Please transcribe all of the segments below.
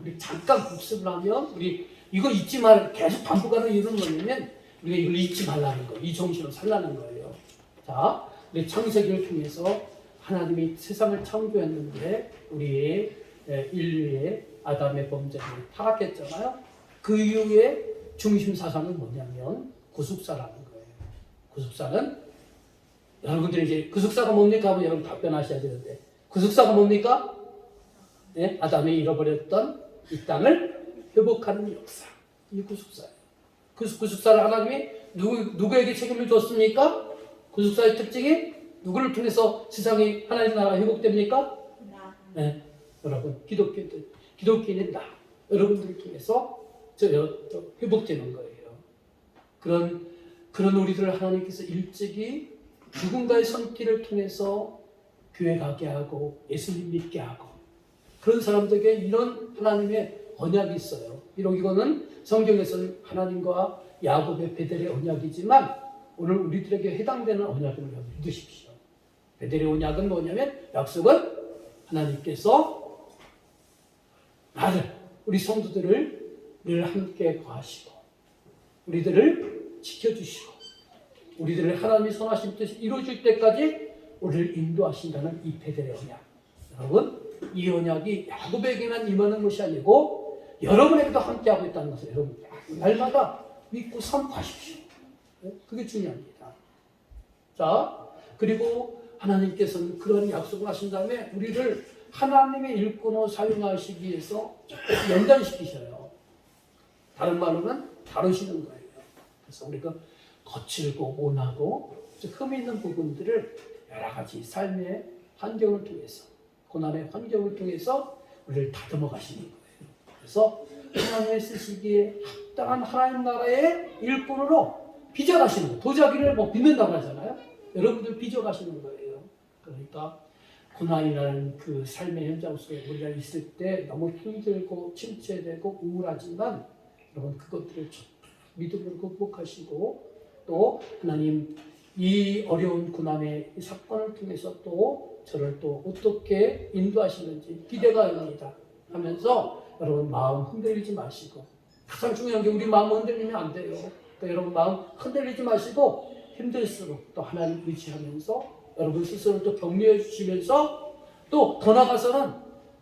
우리 잠깐 복습을 하면 우리 이거 잊지 말 계속 반복하는 이유는 뭐냐면 우리가 이걸 잊지 말라는 거, 이 정신을 살라는 거예요. 자, 우리 창세기를 통해서 하나님이 세상을 창조했는데 우리 인류의 아담의 범죄를 타락했잖아요. 그 이후에 중심 사상은 뭐냐면 구속사라는 거예요. 구속사는 여러분들이 이제 구속사가 뭡니까? 하면 여러분 답변하셔야 되는데 구속사가 뭡니까? 네? 아담이 잃어버렸던 이 땅을 회복하는 역사. 이 구속사예요. 구속사를 하나님이 누구에게 책임을 줬습니까? 구속사의 특징이 누구를 통해서 세상이 하나님 나라가 회복됩니까? 네. 여러분 기독교인은 나 여러분들을 통해서 회복되는 거예요. 그런 우리들을 하나님께서 일찍이 누군가의 손길을 통해서 교회 가게 하고 예수님 믿게 하고 그런 사람들에게 이런 하나님의 언약이 있어요. 비록 이거는 성경에서는 하나님과 야곱의 베델의 언약이지만 오늘 우리들에게 해당되는 언약을 믿으십시오. 베델의 언약은 뭐냐면 약속은 하나님께서 나를 우리 성도들을 늘 함께 거하시고 우리들을 지켜주시고 우리들을 하나님이 선하신 뜻이 이루어질 때까지 우리를 인도하신다는 이 베델의 언약. 여러분 이 언약이 야곱에게만 임하는 것이 아니고 여러분에게도 함께하고 있다는 것을 여러분 날마다 믿고 선포하십시오. 그게 중요합니다. 자, 그리고 하나님께서는 그런 약속을 하신 다음에 우리를 하나님의 일꾼으로 사용하시기 위해서 연단시키셔요. 다른 말로는 다루시는 거예요. 그래서 우리가 거칠고 온하고 흠 있는 부분들을 여러 가지 삶의 환경을 통해서 고난의 환경을 통해서 우리를 다듬어 가시는 거예요. 그래서 하나님의 쓰시기에 합당한 하나님 나라의 일꾼으로 빚어가시는 거예요. 도자기를 빚는다고 하잖아요. 여러분들 빚어가시는 거예요. 그러니까 고난이라는 그 삶의 현장 속에 우리가 있을 때 너무 힘들고 침체되고 우울하지만 여러분 그것들을 믿음으로 극복하시고 또 하나님 이 어려운 고난의 이 사건을 통해서 또 저를 또 어떻게 인도하시는지 기대가 됩니다 하면서 여러분 마음 흔들리지 마시고 가장 중요한 게 우리 마음 흔들리면 안 돼요. 그러니까 여러분 마음 흔들리지 마시고 힘들수록 또 하나님 의지하면서 여러분 스스로 또 격려해 주시면서 또 더 나아가서는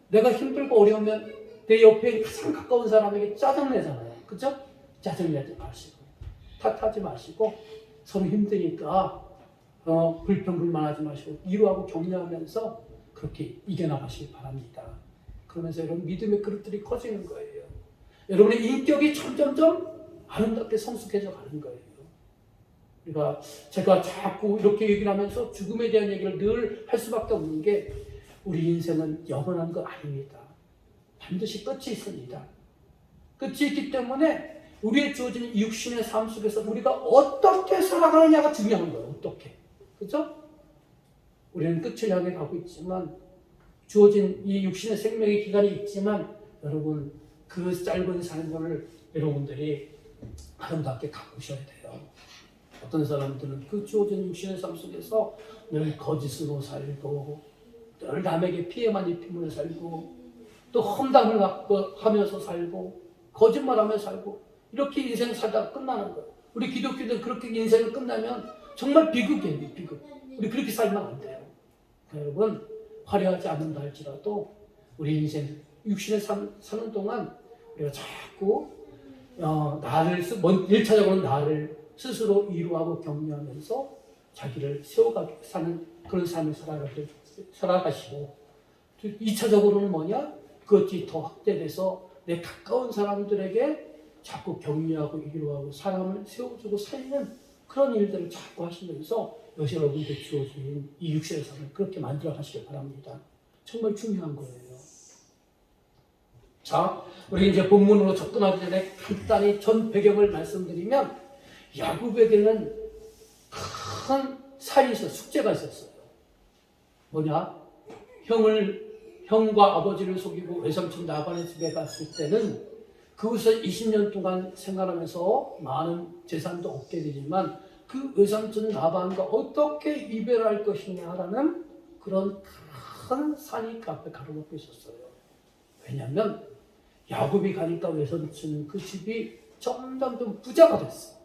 내가 힘들고 어려우면 내 옆에 가장 가까운 사람에게 짜증내잖아요. 그죠? 짜증내지 마시고 탓하지 마시고 서로 힘드니까 불평불만하지 마시고 위로하고 격려하면서 그렇게 이겨나가시기 바랍니다. 그러면서 여러분 믿음의 그릇들이 커지는 거예요. 여러분의 인격이 점점점 아름답게 성숙해져 가는 거예요. 그러니까 제가 자꾸 이렇게 얘기를 하면서 죽음에 대한 얘기를 늘 할 수밖에 없는 게 우리 인생은 영원한 거 아닙니다. 반드시 끝이 있습니다. 끝이 있기 때문에 우리의 주어진 육신의 삶 속에서 우리가 어떻게 살아가느냐가 중요한 거예요. 어떻게. 그렇죠? 우리는 끝을 향해 가고 있지만 주어진 이 육신의 생명의 기간이 있지만 여러분 그 짧은 삶을 여러분들이 아름답게 가꾸셔야 돼요. 어떤 사람들은 그 주어진 육신의 삶 속에서 늘 거짓으로 살고 늘 남에게 피해만 입히면서 살고 또 험담을 하면서 살고 거짓말하면서 살고 이렇게 인생 살다가 끝나는 거예요. 우리 기독교들 그렇게 인생을 끝나면 정말 비극이에요. 비극. 우리 그렇게 살면 안 돼요. 여러분 화려하지 않는다 할지라도 우리 인생 육신에 사는 동안 우리가 자꾸 나를 1차적으로는 나를 스스로 위로하고 격려하면서 자기를 세워가게 사는 그런 삶을 살아가시고 2차적으로는 뭐냐? 그것이 더 확대돼서 내 가까운 사람들에게 자꾸 격려하고 위로하고 사람을 세워주고 살리는 그런 일들을 자꾸 하시면서 여러분들 주어진 이 육신의 삶을 그렇게 만들어 가시길 바랍니다. 정말 중요한 거예요. 자, 우리 이제 본문으로 접근하기 전에 간단히 전 배경을 말씀드리면 야곱에게는 큰 살이 있었어요. 숙제가 있었어요. 뭐냐? 형과 아버지를 속이고 외삼촌 라반의 집에 갔을 때는 그곳에서 20년 동안 생활하면서 많은 재산도 얻게 되지만 그 외삼촌 라반과 어떻게 이별할 것이냐라는 그런 큰 산이 그 앞에 가로막혀 있었어요. 왜냐하면 야곱이 가니까 외삼촌은 그 집이 점점 좀 부자가 됐어.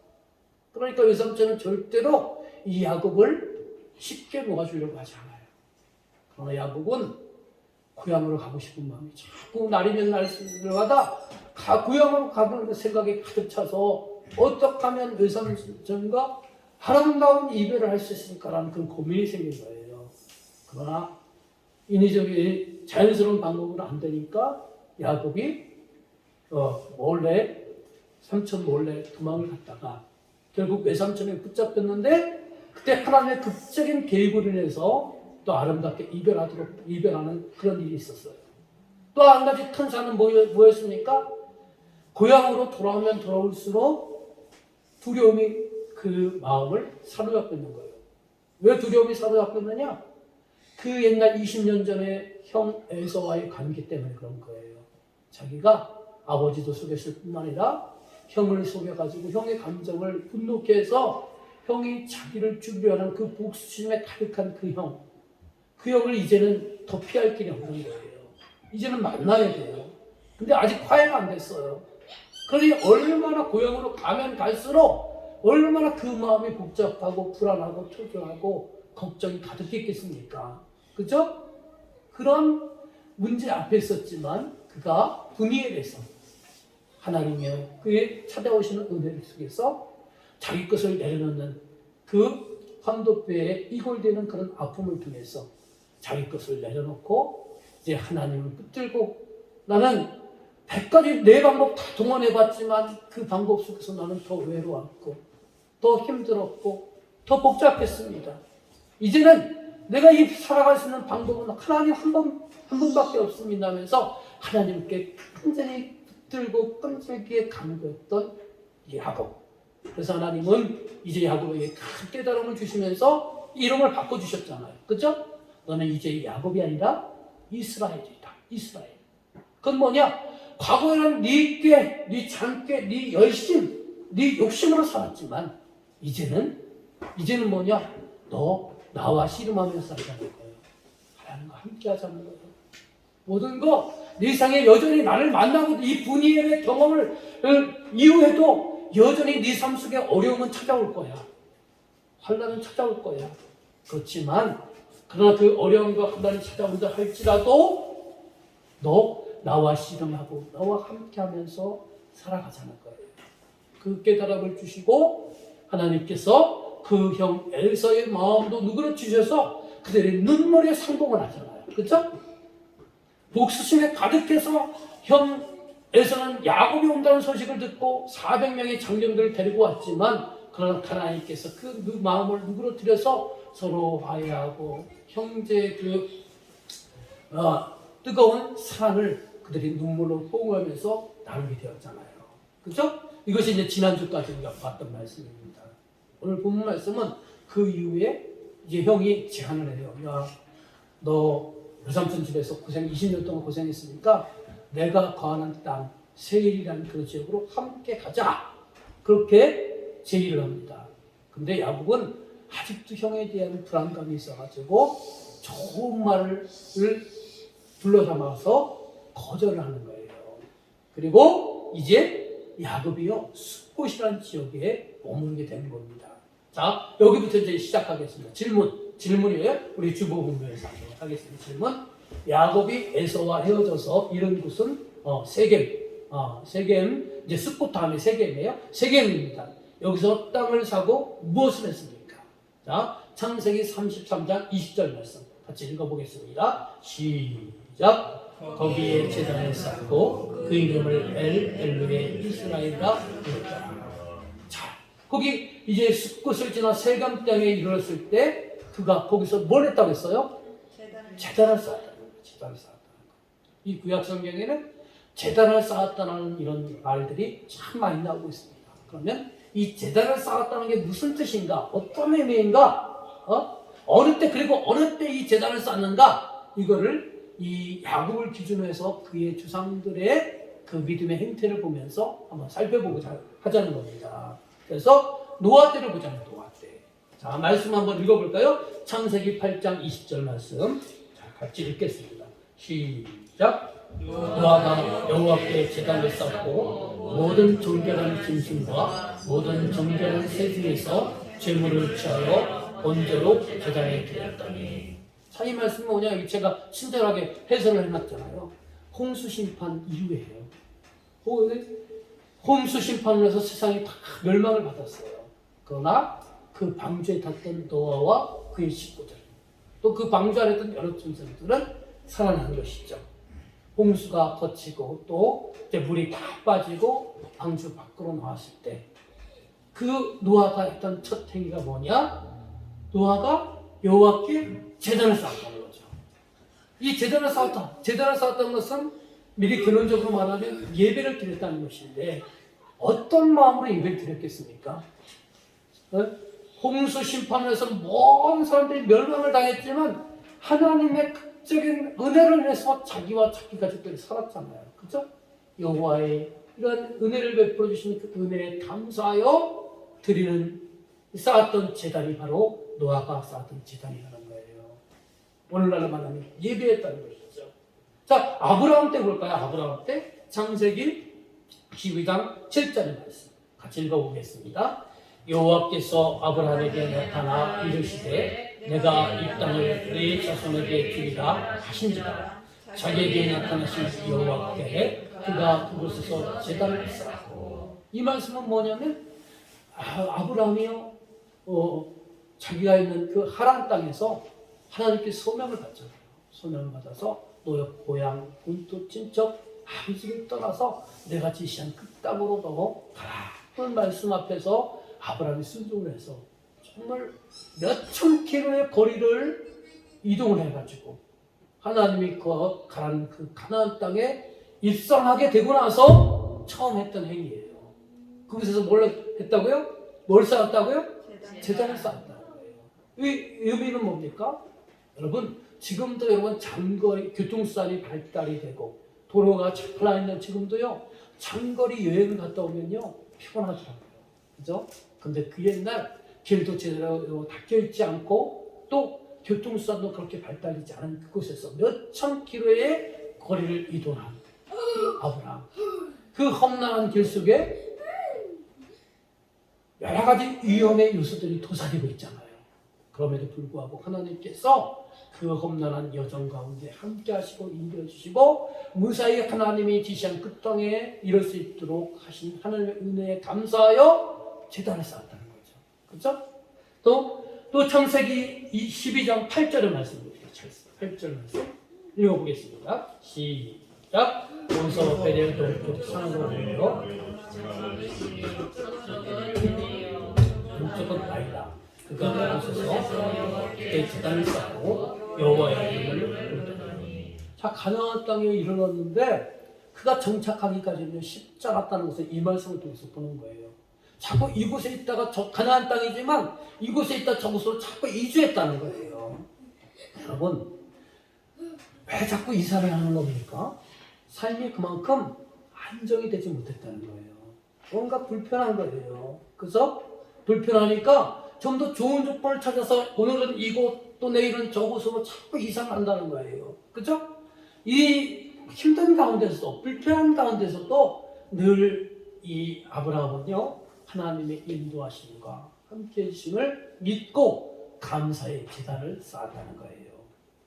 그러니까 외삼촌은 절대로 이 야곱을 쉽게 놓아주려고 하지 않아요. 그러나 야곱은 고향으로 가고 싶은 마음이 자꾸 날이면 날마다 고향으로 가는 생각이 가득 차서 어떻게 하면 외삼촌과 아름다운 이별을 할 수 있을까라는 그런 고민이 생긴 거예요. 그러나 인위적인 자연스러운 방법으로 안 되니까 야곱이 몰래 삼촌 몰래 도망을 갔다가 결국 외삼촌에 붙잡혔는데 그때 하나님의 극적인 계획으로 인해서 또 아름답게 이별하는 그런 일이 있었어요. 또 한 가지 큰사는 뭐였습니까? 고향으로 돌아오면 돌아올수록 두려움이 그 마음을 사로잡고 있는 거예요. 왜 두려움이 사로잡고 있느냐? 그 옛날 20년 전에 형 에서와의 관계 때문에 그런 거예요. 자기가 아버지도 속였을 뿐만 아니라 형을 속여가지고 형의 감정을 분노케 해서 형이 자기를 죽이려 하는 그 복수심에 가득한 그 형을 이제는 더 피할 길이 없는 거예요. 이제는 만나야 돼요. 근데 아직 화해가 안 됐어요. 그러니 얼마나 고향으로 가면 갈수록 얼마나 그 마음이 복잡하고 불안하고 초조하고 걱정이 가득했겠습니까? 그죠? 그런 문제 앞에 있었지만 그가 분이엘에서 하나님의 그의 찾아오시는 은혜 속에서 자기 것을 내려놓는 그 환도뼈에 이골되는 그런 아픔을 통해서 자기 것을 내려놓고 이제 하나님을 붙들고 나는 100가지 내 방법 다 동원해봤지만 그 방법 속에서 나는 더 외로웠고 더 힘들었고 더 복잡했습니다. 이제는 내가 이 살아갈 수 있는 방법은 하나님 한 분밖에 없습니다 하면서 하나님께 완전히 붙들고 끈질기게 간구했던 야곱. 그래서 하나님은 이제 야곱에게 큰 깨달음을 주시면서 이름을 바꿔주셨잖아요. 그죠? 너는 이제 야곱이 아니라 이스라엘이다. 이스라엘. 그건 뭐냐? 과거에는 네 꾀, 네 잔꾀, 네 열심, 네 욕심으로 살았지만 이제는 뭐냐? 너 나와 씨름하면서 살자는 거예요. 하나님과 함께 하자는 거예요. 모든 거, 네 상에 여전히 나를 만나고 이 분이엘의 경험을 이후에도 여전히 네 삶 속에 어려움은 찾아올 거야. 환난은 찾아올 거야. 그렇지만 그러나 그 어려움과 환난이 찾아온다 할지라도 너 나와 씨름하고 나와 함께하면서 살아가자는 거예요. 그 깨달음을 주시고 하나님께서 그 형 엘서의 마음도 누그러 주셔서 그들의 눈물에 상봉을 하잖아요. 그렇죠? 복수심에 가득해서 형 엘서는 야곱이 온다는 소식을 듣고 400명의 장병들을 데리고 왔지만 그러나 하나님께서 그 마음을 누그러뜨려서 서로 화해하고 형제의 뜨거운 사랑을 그들이 눈물로 호응하면서 나누게 되었잖아요. 그렇죠? 이것이 이제 지난주까지 우리가 봤던 말씀입니다. 오늘 본문 말씀은 그 이후에 이제 형이 제안을 해요. 야, 너 외삼촌 집에서 20년 동안 고생했으니까 내가 거하는 땅 세일이라는 그 지역으로 함께 가자. 그렇게 제의를 합니다. 근데 야곱은 아직도 형에 대한 불안감이 있어가지고 좋은 말을 불러 담아서 거절을 하는 거예요. 그리고 이제 야곱이요 숫곳이라는 지역에 머무르게 되는 겁니다. 자, 여기부터 이제 시작하겠습니다. 질문이에요. 우리 주보본문에서 하겠습니다. 질문. 야곱이 에서와 헤어져서 이른 곳은 세겜, 이제 숫곳 다음에 세겜이에요. 세겜입니다. 여기서 땅을 사고 무엇을 했습니까? 자, 창세기 33장 20절 말씀 같이 읽어보겠습니다. 시작. 거기에 제단을 쌓고 그 이름을 엘루의 이스라엘이라 부르더라. 자, 거기 이제 숫곳을 지나 세겜 땅에 이르렀을 때 그가 거기서 뭘 했다고 했어요? 제단을 쌓았다는 거예요. 제단을 쌓았다는 거예요. 이 구약 성경에는 제단을 쌓았다는 이런 말들이 참 많이 나오고 있습니다. 그러면 이 제단을 쌓았다는 게 무슨 뜻인가? 어떤 의미인가? 어느 때 그리고 어느 때 이 제단을 쌓는가? 이거를 이 야곱을 기준으로 해서 그의 조상들의 그 믿음의 행태를 보면서 한번 살펴보고자 하자는 겁니다. 그래서 노아 때를 보자는 노아 때. 자, 말씀 한번 읽어볼까요? 창세기 8장 20절 말씀. 자, 같이 읽겠습니다. 시작. 노아가 여호와께 제단을 쌓고 모든 정결한 짐승과 모든 정결한 새 중에서 제물을 취하여 번제로 제단에 드렸더니. 자, 이 말씀은 뭐냐? 제가 친절하게 해설을 해놨잖아요. 홍수 심판 이후에요. 홍수 심판을 해서 세상이 다 멸망을 받았어요. 그러나 그 방주에 탔던 노아와 그의 식구들, 또 그 방주 안에 있던 여러 짐승들은 살아난 것이죠. 홍수가 거치고 또 이제 물이 다 빠지고 방주 밖으로 나왔을 때 그 노아가 했던 첫 행위가 뭐냐? 노아가 여호와께 제단을 쌓았다는 거죠. 이 제단을 쌓았다. 제단을 쌓았다는 것은 미리 근원적으로 말하면 예배를 드렸다는 것인데 어떤 마음으로 예배를 드렸겠습니까? 홍수 심판에서 모든 사람들이 멸망을 당했지만 하나님의 극적인 은혜를 해서 자기와 자기 가족들이 살았잖아요. 그죠? 여호와의 이런 은혜를 베풀어 주신 그 은혜에 감사하여 드리는 쌓았던 제단이 바로 노아가 쌓았던 제단이라는 거예요. 오늘날로 말하면 예배했다는 것이죠. 자, 아브라함 때 볼까요? 아브라함 때 창세기 12장 7절의 말씀 같이 읽어보겠습니다. 여호와께서 아브라함에게 나타나 이르시되 내가 이 땅을 네 자손에게 주리라 하신지라. 자기에게 나타나신 여호와께 그가 그곳에서 제단을 쌓고. 이 말씀은 뭐냐면 아브라함이요 자기가 있는 그 하란 땅에서 하나님께 소명을 받잖아요. 소명을 받아서 노역, 고향, 본토, 친척, 아버지를 떠나서 내가 지시한 그 땅으로 너 가라. 그런 말씀 앞에서 아브라함이 순종을 해서 정말 몇천 킬로의 거리를 이동을 해가지고 하나님이 가라는 그 가나안 땅에 입성하게 되고 나서 처음 했던 행위예요. 그곳에서 뭘 했다고요? 뭘 쌓았다고요? 제단을 쌓았다는 거예요. 이 의미는 뭡니까? 여러분, 지금도 여러분 장거리 교통수단이 발달이 되고 도로가 잘 나있는 지금도요 장거리 여행을 갔다 오면요 피곤하더라고요. 그죠? 근데 그 옛날 길도 제대로 닦여있지 않고 또 교통수단도 그렇게 발달되지 않은 그곳에서 몇천 킬로의 거리를 이동한 아브라함. 그 험난한 길 속에 여러 가지 위험의 요소들이 도사리고 있잖아요. 그럼에도 불구하고 하나님께서 그 험난한 여정 가운데 함께 하시고 인도해 주시고 무사히 하나님이 지시한 그 땅에 이룰 수 있도록 하신 하나님의 은혜에 감사하여 제단을 쌓았다는 거죠. 그렇죠? 또 창세기 12장 8절의 말씀입니다. 8절 말씀 읽어보겠습니다. 시작. 온서 베델 동쪽 산으로 올려 동쪽은 아니다. 그가 그곳에서 그의 제단을 쌓고 여호와의 이름을 부르더니. 자, 가나안 땅에 이르렀는데 그가 정착하기까지는 쉽지 않았다는 것을 이 말씀을 통해서 보는 거예요. 자꾸 이곳에 있다가 가나안 땅이지만 이곳에 있다 저곳으로 자꾸 이주했다는 거예요. 여러분, 왜 자꾸 이사를 하는 겁니까? 삶이 그만큼 안정이 되지 못했다는 거예요. 뭔가 불편한 거예요. 그래서 불편하니까 좀 더 좋은 조건을 찾아서 오늘은 이곳 또 내일은 저곳으로 자꾸 이사를 한다는 거예요. 그죠? 이 힘든 가운데서도 불편한 가운데서도 늘 이 아브라함은요 하나님의 인도하심과 함께 해주심을 믿고 감사의 제단을 쌓았다는 거예요.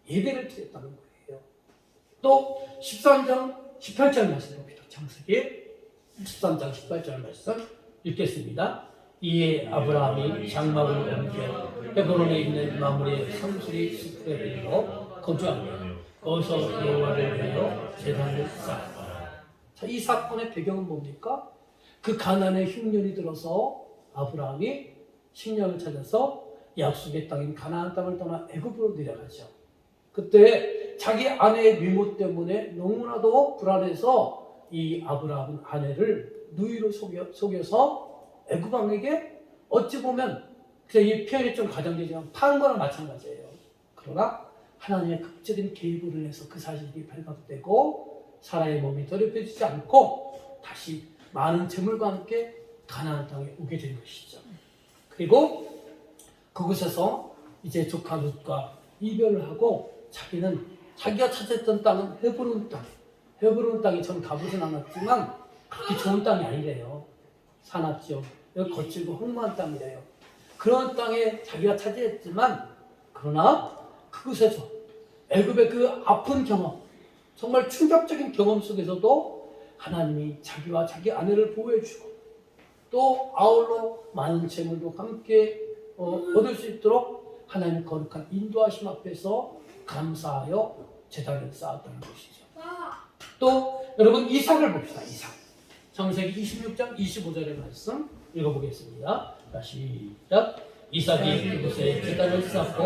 예배를 드렸다는 거예요. 또 13장 18절 말씀 봅니다. 창세기 13장 18절 말씀 읽겠습니다. 이에 아브라함이 장막을 옮겨 헤브론에 있는 마므레 상수리 숲에 이르러 거주하며 거기서 여호와를 위하여 제단을 쌓았다. 자, 이 사건의 배경은 뭡니까? 그 가난의 흉년이 들어서 아브라함이 식량을 찾아서 약속의 땅인 가나안 땅을 떠나 애굽으로 내려가죠. 그때 자기 아내의 미모 때문에 너무나도 불안해서 이 아브라함은 아내를 누이로 속여서 애굽 왕에게 어찌 보면 이 표현이 좀 과장되지만 파는 거나 마찬가지예요. 그러나 하나님의 극적인 개입을 해서 그 사실이 발각되고 사라의 몸이 더럽혀지지 않고 다시 많은 재물과 함께 가나안 땅에 오게 된 것이죠. 그리고 그곳에서 이제 조카 룻과 이별을 하고 자기는 자기가 찾았던 땅은 헤브론 땅, 헤브론 땅이 전 가보진 않았지만 그렇게 좋은 땅이 아니래요. 산악지역, 여기 거칠고 험한 땅이래요. 그런 땅에 자기가 차지했지만 그러나 그곳에서 애굽의 그 아픈 경험, 정말 충격적인 경험 속에서도 하나님이 자기와 자기 아내를 보호해주고 또 아울러 많은 재물도 함께 얻을 수 있도록 하나님의 거룩한 인도하심 앞에서 감사하여 제단을 쌓았다는 것이죠. 또 여러분 이삭을 봅시다. 이삭. 창세기 26장 25절의 말씀 읽어보겠습니다. 시작. 이삭이 그곳에 제단을 쌓고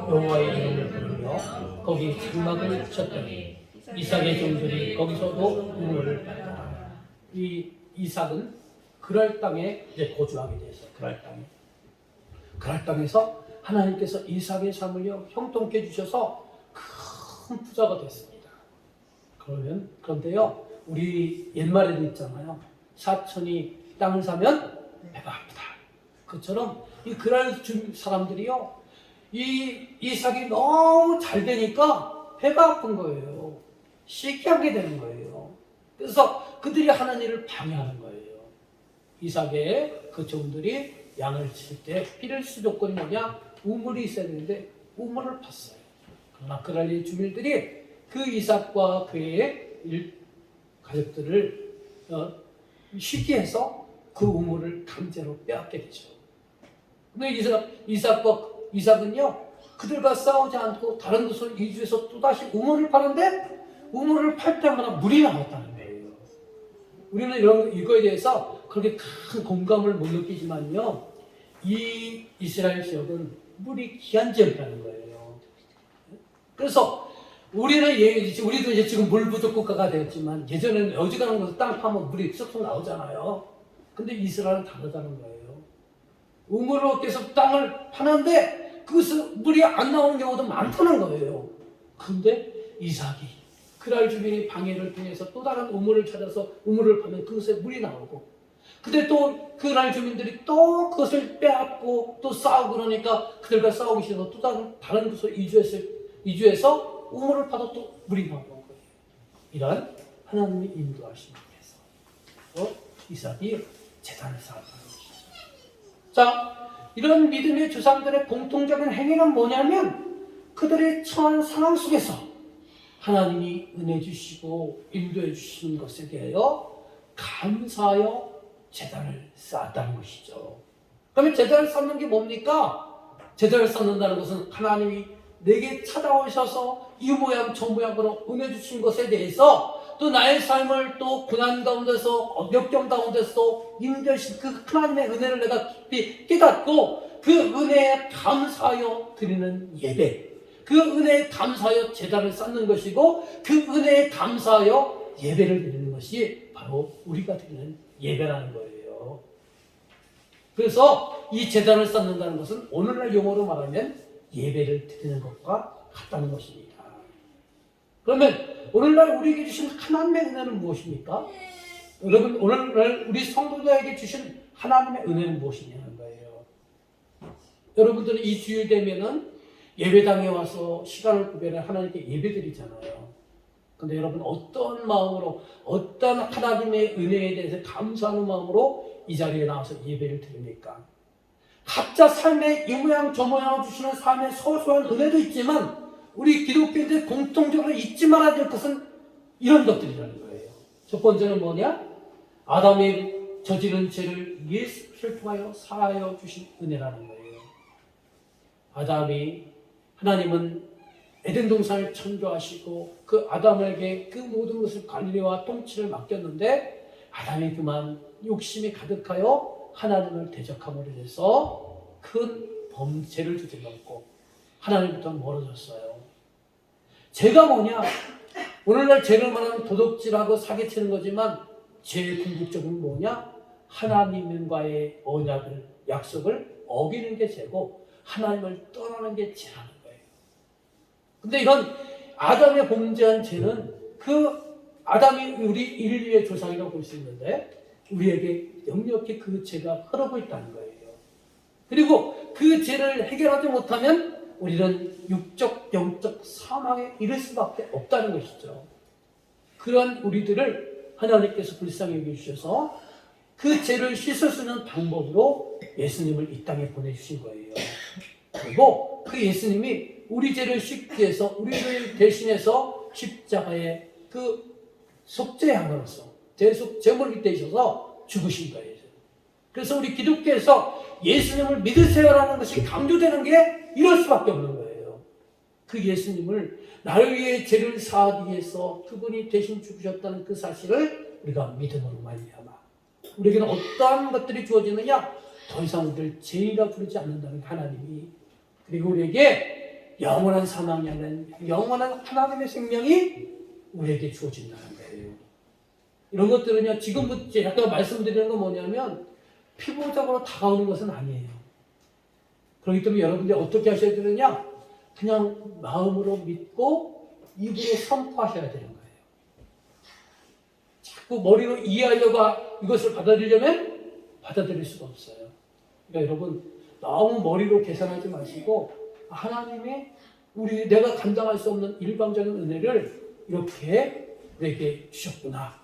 여호와의 이름을 부르며 거기 장막을 쳤더니 이삭의 종들이 거기서도 우물을 받았다. 이 이삭은 그랄 땅에 이제 거주하게 되었어요. 그랄 땅에서 하나님께서 이삭의 삶을요 형통케 해주셔서 큰 부자가 됐습니다. 그런데요 우리 옛말에도 있잖아요. 사촌이 땅을 사면 배가 아프다. 그처럼 이 그랄 사람들이요 이 이삭이 너무 잘 되니까 배가 아픈 거예요. 시기하게 되는 거예요. 그래서 그들이 하는 일을 방해하는 거예요. 이삭의 그 종들이 양을 칠 때 필수 조건이 뭐냐? 우물이 있어야 되는데 우물을 팠어요. 그러나 그랄의 주민들이 그 이삭과 그의 가족들을 시기해서 그 우물을 강제로 빼앗게 되죠. 근데 이삭은요 그들과 싸우지 않고 다른 곳을 이주해서 또다시 우물을 파는데 우물을 팔 때마다 물이 나왔다는 거예요. 우리는 이거에 대해서 그렇게 큰 공감을 못 느끼지만요 이 이스라엘 지역은 물이 귀한 지역이라는 거예요. 그래서 우리도 이제 지금 물부족 국가가 되었지만 예전에는 어지간한 곳에서 땅 파면 물이 쏙쏙 나오잖아요. 근데 이스라엘은 다르다는 거예요. 우물로 계속 땅을 파는데 그것은 물이 안 나오는 경우도 많다는 거예요. 근데 이삭이 그랄 주민이 방해를 통해서 또 다른 우물을 찾아서 우물을 파면 그것에 물이 나오고 근데 또 그랄 주민들이 또 그것을 빼앗고 또 싸우고 그러니까 그들과 싸우기 싫어서 또 다른 곳으로 이주해서 우물을 파도 또 물이 나오는 거예요. 이런 하나님의 인도하심 앞에서 이삭이 제단을 쌓았다는 것이죠. 자, 이런 믿음의 조상들의 공통적인 행위는 뭐냐면 그들의 처한 상황 속에서 하나님이 은혜 주시고 인도해 주신 것에 대하여 감사하여 제단을 쌓았다는 것이죠. 그러면 제단을 쌓는 게 뭡니까? 제단을 쌓는다는 것은 하나님이 내게 찾아오셔서 이 모양 저 모양으로 은혜 주신 것에 대해서 또 나의 삶을 또 고난 가운데서 역경 가운데서 인도하신 그 하나님의 은혜를 내가 깊이 깨닫고 그 은혜에 감사하여 드리는 예배, 그 은혜에 감사하여 제단을 쌓는 것이고 그 은혜에 감사하여 예배를 드리는 것이 바로 우리가 드리는 예배라는 거예요. 그래서 이 제단을 쌓는다는 것은 오늘날 용어로 말하면 예배를 드리는 것과 같다는 것입니다. 그러면 오늘날 우리에게 주신 하나님의 은혜는 무엇입니까? 여러분 오늘날 우리 성도들에게 주신 하나님의 은혜는 무엇이냐는 거예요. 여러분들은 이 주일 되면은 예배당에 와서 시간을 구별해 하나님께 예배드리잖아요. 근데 여러분 어떤 마음으로 어떤 하나님의 은혜에 대해서 감사하는 마음으로 이 자리에 나와서 예배를 드립니까? 각자 삶의 이 모양 저 모양을 주시는 삶의 소소한 은혜도 있지만 우리 기독교인들 공통적으로 잊지 말아야 될 것은 이런 것들이라는 거예요. 첫 번째는 뭐냐? 아담이 저지른 죄를 예수를 통하여 사하여 주신 은혜라는 거예요. 하나님은 에덴 동산을 창조하시고 그 아담에게 그 모든 것을 관리와 통치를 맡겼는데 아담이 그만 욕심이 가득하여 하나님을 대적함으로 인해서 큰 범죄를 저질렀고 하나님부터 멀어졌어요. 죄가 뭐냐? 오늘날 죄를 말하면 도둑질하고 사기치는 거지만 죄의 궁극적은 뭐냐? 하나님과의 언약을, 약속을 어기는 게 죄고 하나님을 떠나는 게 죄라는 거예요. 근데 이런 아담의 범죄한 죄는 그 아담이 우리 인류의 조상이라고 볼 수 있는데 우리에게 역력히 그 죄가 흐르고 있다는 거예요. 그리고 그 죄를 해결하지 못하면 우리는 육적, 영적 사망에 이를 수밖에 없다는 것이죠. 그런 우리들을 하나님께서 불쌍히 여겨주셔서 그 죄를 씻을 수 있는 방법으로 예수님을 이 땅에 보내주신 거예요. 그리고 그 예수님이 우리 죄를 씻기 위해서 우리를 대신해서 십자가에 그 속죄함으로써 제물이 되셔서 죽으신 거예요. 그래서 우리 기독교에서 예수님을 믿으세요라는 것이 강조되는 게 이럴 수밖에 없는 거예요. 그 예수님을 나를 위해 죄를 사하기 위해서 그분이 대신 죽으셨다는 그 사실을 우리가 믿음으로 말미암아 우리에게는 어떠한 것들이 주어지느냐? 더 이상 우리를 죄인이라 부르지 않는다는 하나님이, 그리고 우리에게 영원한 사망이 아닌 영원한 하나님의 생명이 우리에게 주어진다는 거예요. 이런 것들은요, 지금부터 제가 말씀드리는 건 뭐냐면 피부적으로 다가오는 것은 아니에요. 그렇기 때문에 여러분들이 어떻게 하셔야 되느냐? 그냥 마음으로 믿고 입으로 선포하셔야 되는 거예요. 자꾸 머리로 이해하려고 이것을 받아들이려면 받아들일 수가 없어요. 그러니까 여러분, 너무 머리로 계산하지 마시고 하나님이 내가 감당할 수 없는 일방적인 은혜를 이렇게 우리에게 주셨구나.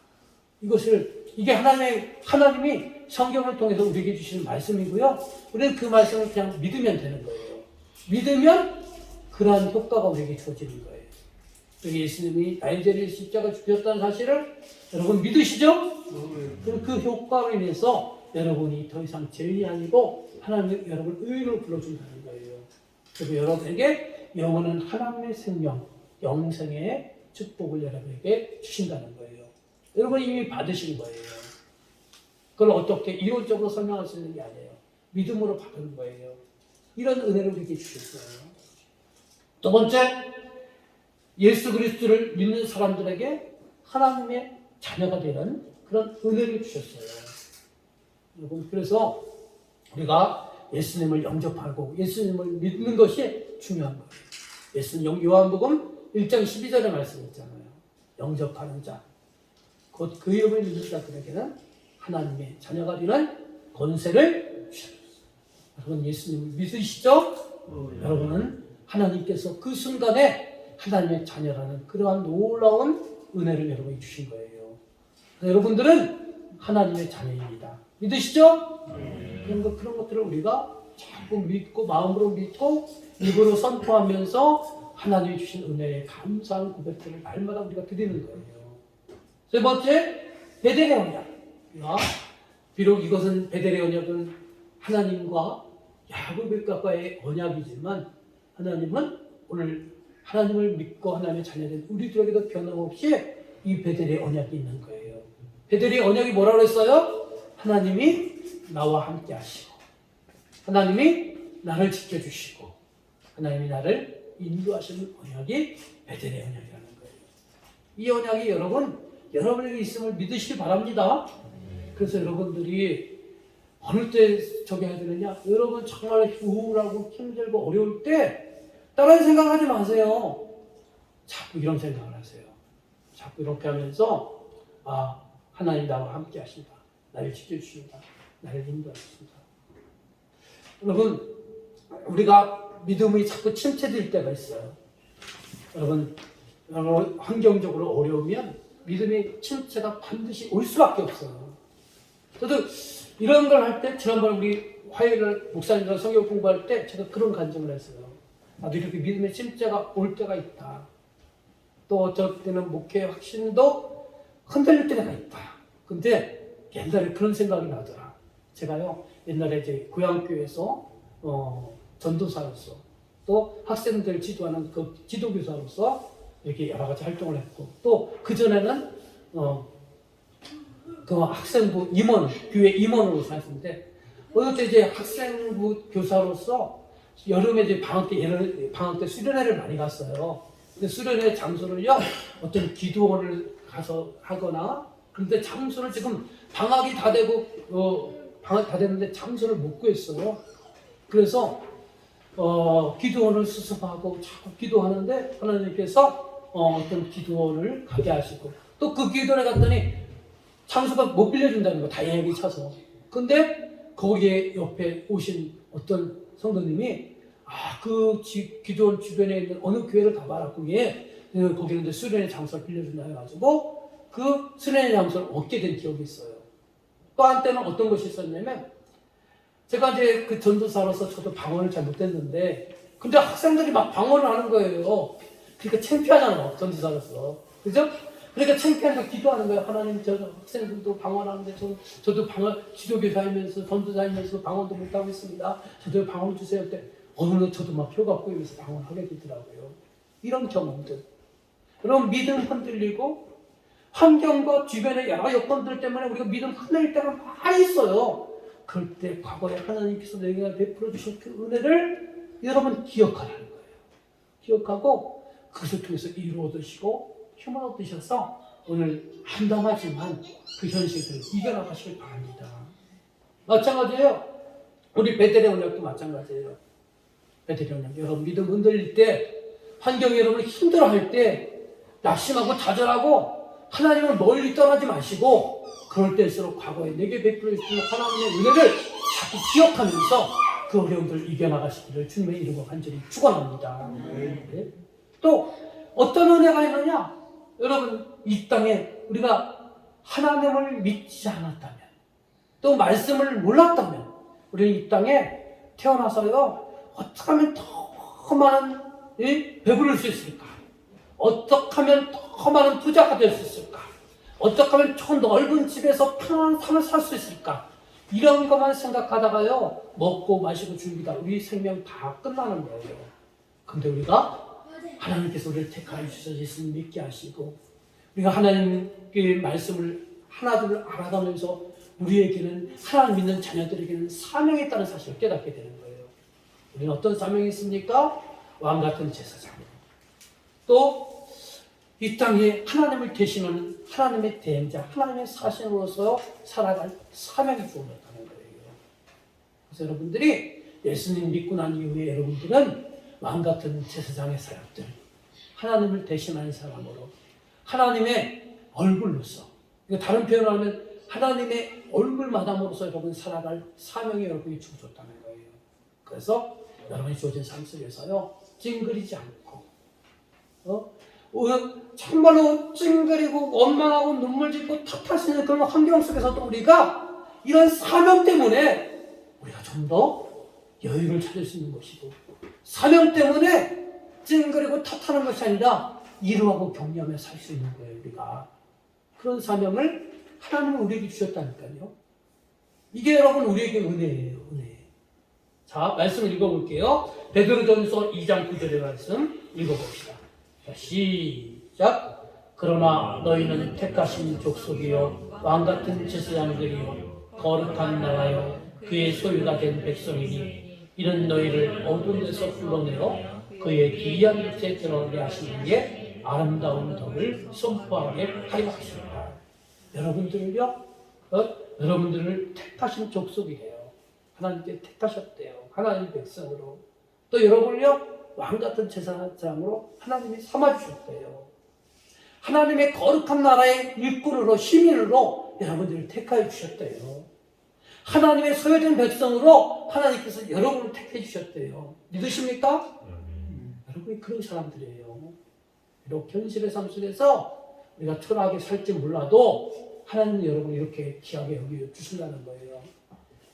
이게 하나님이 성경을 통해서 우리에게 주시는 말씀이고요. 우리는 그 말씀을 그냥 믿으면 되는 거예요. 믿으면 그러한 효과가 우리에게 주어지는 거예요. 예수님이 나의 죄를 십자가 죽였다는 사실을 여러분 믿으시죠? 그럼 그 효과로 인해서 여러분이 더 이상 죄인이 아니고 하나님이 여러분을 의인으로 불러준다는 거예요. 그리고 여러분에게 영원한 하나님의 생명, 영생의 축복을 여러분에게 주신다는 거예요. 여러분이 이미 받으신 거예요. 그걸 어떻게 이론적으로 설명할 수 있는 게 아니에요. 믿음으로 받은 거예요. 이런 은혜를 우리에게 주셨어요. 두 번째, 예수 그리스도를 믿는 사람들에게 하나님의 자녀가 되는 그런 은혜를 주셨어요. 여러분, 그래서 우리가 예수님을 영접하고 예수님을 믿는 것이 중요한 거예요. 예수님 요한복음 1장 12절에 말씀했잖아요. 영접하는 자, 곧 그 이름을 믿는 자들에게는 하나님의 자녀가 되는 권세를 주셨어요. 여러분, 예수님을 믿으시죠? 여러분은 하나님께서 그 순간에 하나님의 자녀라는 그러한 놀라운 은혜를 여러분이 주신 거예요. 여러분들은 하나님의 자녀입니다. 믿으시죠? 그런 것들을 우리가 자꾸 믿고 마음으로 믿고 입으로 선포하면서 하나님이 주신 은혜에 감사한 고백들을 날마다 우리가 드리는 거예요. 세 번째, 베델의 언약. 비록 이것은 베델의 언약은 하나님과 야곱과의 언약이지만 하나님은 오늘 하나님을 믿고 하나님의 자녀된 우리들에게도 변함없이 이 베델의 언약이 있는 거예요. 베델의 언약이 뭐라고 했어요? 하나님이 나와 함께 하시고 하나님이 나를 지켜주시고 하나님이 나를 인도하시는 언약이 베델의 언약이라는 거예요. 이 언약이 여러분에게 있음을 믿으시기 바랍니다. 그래서 여러분들이 어느 때 저기 해야 되느냐? 여러분 정말 우울하고 힘들고 어려울 때 다른 생각하지 마세요. 자꾸 이런 생각을 하세요. 자꾸 이렇게 하면서 하나님 나와 함께 하신다. 나를 지켜주신다. 나를 인도하신다. 여러분, 우리가 믿음이 자꾸 침체될 때가 있어요. 여러분 환경적으로 어려우면 믿음의 침체가 반드시 올 수밖에 없어요. 저도 이런 걸 할 때 지난번 우리 화요일 목사님과 성경 공부할 때 제가 그런 간증을 했어요. 나도 이렇게 믿음의 침체가 올 때가 있다. 또 어쩔 때는 목회 확신도 흔들릴 때가 있다. 근데 옛날에 그런 생각이 나더라. 제가요 옛날에 이제 고향교회에서 전도사로서 또 학생들 지도하는 그 지도교사로서 이렇게 여러 가지 활동을 했고 또 그전에는 그 학생부 임원, 교회 임원으로 살았는데 어느 때 이제 학생부 교사로서 여름에 이제 방학 때 수련회를 많이 갔어요. 근데 수련회 장소를요 어떤 기도원을 가서 하거나 그런데 장소를 지금 방학이 다 되고 방학 다 됐는데 장소를 못 구했어요. 그래서 기도원을 수습하고 자꾸 기도하는데 하나님께서 어떤 기도원을 가게 하시고 또 그 기도원에 갔더니 장소가 못 빌려준다는 거 다행히 차서. 근데 거기에 옆에 오신 어떤 성도님이 그 기도원 주변에 있는 어느 교회를 가봐라. 거기는 이제 수련회 장소를 빌려준다 해가지고 그 수련의 장소를 얻게 된 기억이 있어요. 또 한때는 어떤 것이 있었냐면 제가 이제 그 전도사로서 저도 방언을 잘 못했는데 근데 학생들이 막 방언을 하는 거예요. 그러니까 창피하잖아, 전도사로서. 그죠? 그러니까 창피하니까 기도하는 거예요. 하나님, 저 학생들도 방언하는데 저도 방언, 지도교사이면서 전도사이면서 방언도 못하고 있습니다. 저도 방언 주세요. 할 때 어느 날 저도 막 표가 꼬이면서 방언하게 되더라고요. 이런 경험들. 그럼 믿음 흔들리고 환경과 주변의 여러 여건들 때문에 우리가 믿음 흔들릴 때가 많이 있어요. 그럴 때 과거에 하나님께서 내게 베풀어 주신 그 은혜를 여러분 기억하라는 거예요. 기억하고 그것을 통해서 이루어 드시고 힘을 얻으셔서 오늘 한담하지만 그 현실들을 이겨나가시길 바랍니다. 마찬가지예요. 우리 베델의 언약도 마찬가지예요. 베델의 언약. 여러분 믿음 흔들릴 때 환경이 여러분 힘들어할 때 낙심하고 좌절하고 하나님을 멀리 떠나지 마시고 그럴 때일수록 과거에 내게 베풀어 주신 하나님의 은혜를 자꾸 기억하면서 그 어려움들을 이겨나가시기를 주님의 이름으로 간절히 축원합니다. 네. 또 어떤 은혜가 있느냐? 여러분 이 땅에 우리가 하나님을 믿지 않았다면 또 말씀을 몰랐다면 우리는 이 땅에 태어나서요 어떻게 하면 더 많은 배부를 수 있을까? 어떻게 하면 더 많은 부자가 될 수 있을까? 어떻게 하면 저 넓은 집에서 편안한 삶을 살 수 있을까? 이런 것만 생각하다가요 먹고 마시고 죽입니다. 우리 생명 다 끝나는 거예요. 근데 우리가 하나님께서 우리를 택하여 주셔서 예수님 믿게 하시고 우리가 하나님의 말씀을 하나둘 알아가면서 우리에게는 하나님 믿는 자녀들에게는 사명이 있다는 사실을 깨닫게 되는 거예요. 우리는 어떤 사명이 있습니까? 왕같은 제사장. 또 이 땅에 하나님을 대신하는 하나님의 대행자, 하나님의 사신으로서 살아갈 사명이 주어졌다는 거예요. 그래서 여러분들이 예수님 믿고 난 이후에 여러분들은 왕같은 제사장의 사역들, 하나님을 대신하는 사람으로 하나님의 얼굴로서 다른 표현을 하면 하나님의 얼굴 마담으로서 여러분 살아갈 사명이 여러분이 주어졌다는 거예요. 그래서 여러분이 주어진 삶 속에서요 찡그리지 않고 정말로 찡그리고 원망하고 눈물 짓고 탓할 수 있는 그런 환경 속에서도 우리가 이런 사명 때문에 우리가 좀 더 여유를 찾을 수 있는 것이고 사명 때문에 찡그리고 탓하는 것이 아니라 이루하고 격려하며 살 수 있는 거예요. 우리가 그런 사명을 하나님은 우리에게 주셨다니까요. 이게 여러분 우리에게 은혜예요. 은혜. 자, 말씀을 읽어볼게요. 베드로전서 2장 9절의 말씀 읽어봅시다. 자, 시작. 그러나 너희는 택하신 족속이요 왕같은 제사장들이요 거룩한 나라요 그의 소유가 된 백성이니 이런 너희를 어두운 데서 불러내어 그의 기이한 빛에 들어오게 하시기에 아름다운 덕을 선포하게 하려 하십니다. 여러분들을요, 여러분들을 택하신 족속이래요. 하나님께 택하셨대요. 하나님 백성으로. 또 여러분을요, 왕같은 제사장으로 하나님이 삼아주셨대요. 하나님의 거룩한 나라의 일꾼으로, 시민으로 여러분들을 택하여 주셨대요. 하나님의 소유된 백성으로 하나님께서 여러분을 택해 주셨대요. 믿으십니까? 여러분이 그런 사람들이에요. 비록 현실의 삶 속에서 우리가 초라하게 살지 몰라도 하나님은 여러분을 이렇게 귀하게 여겨주신다는 거예요.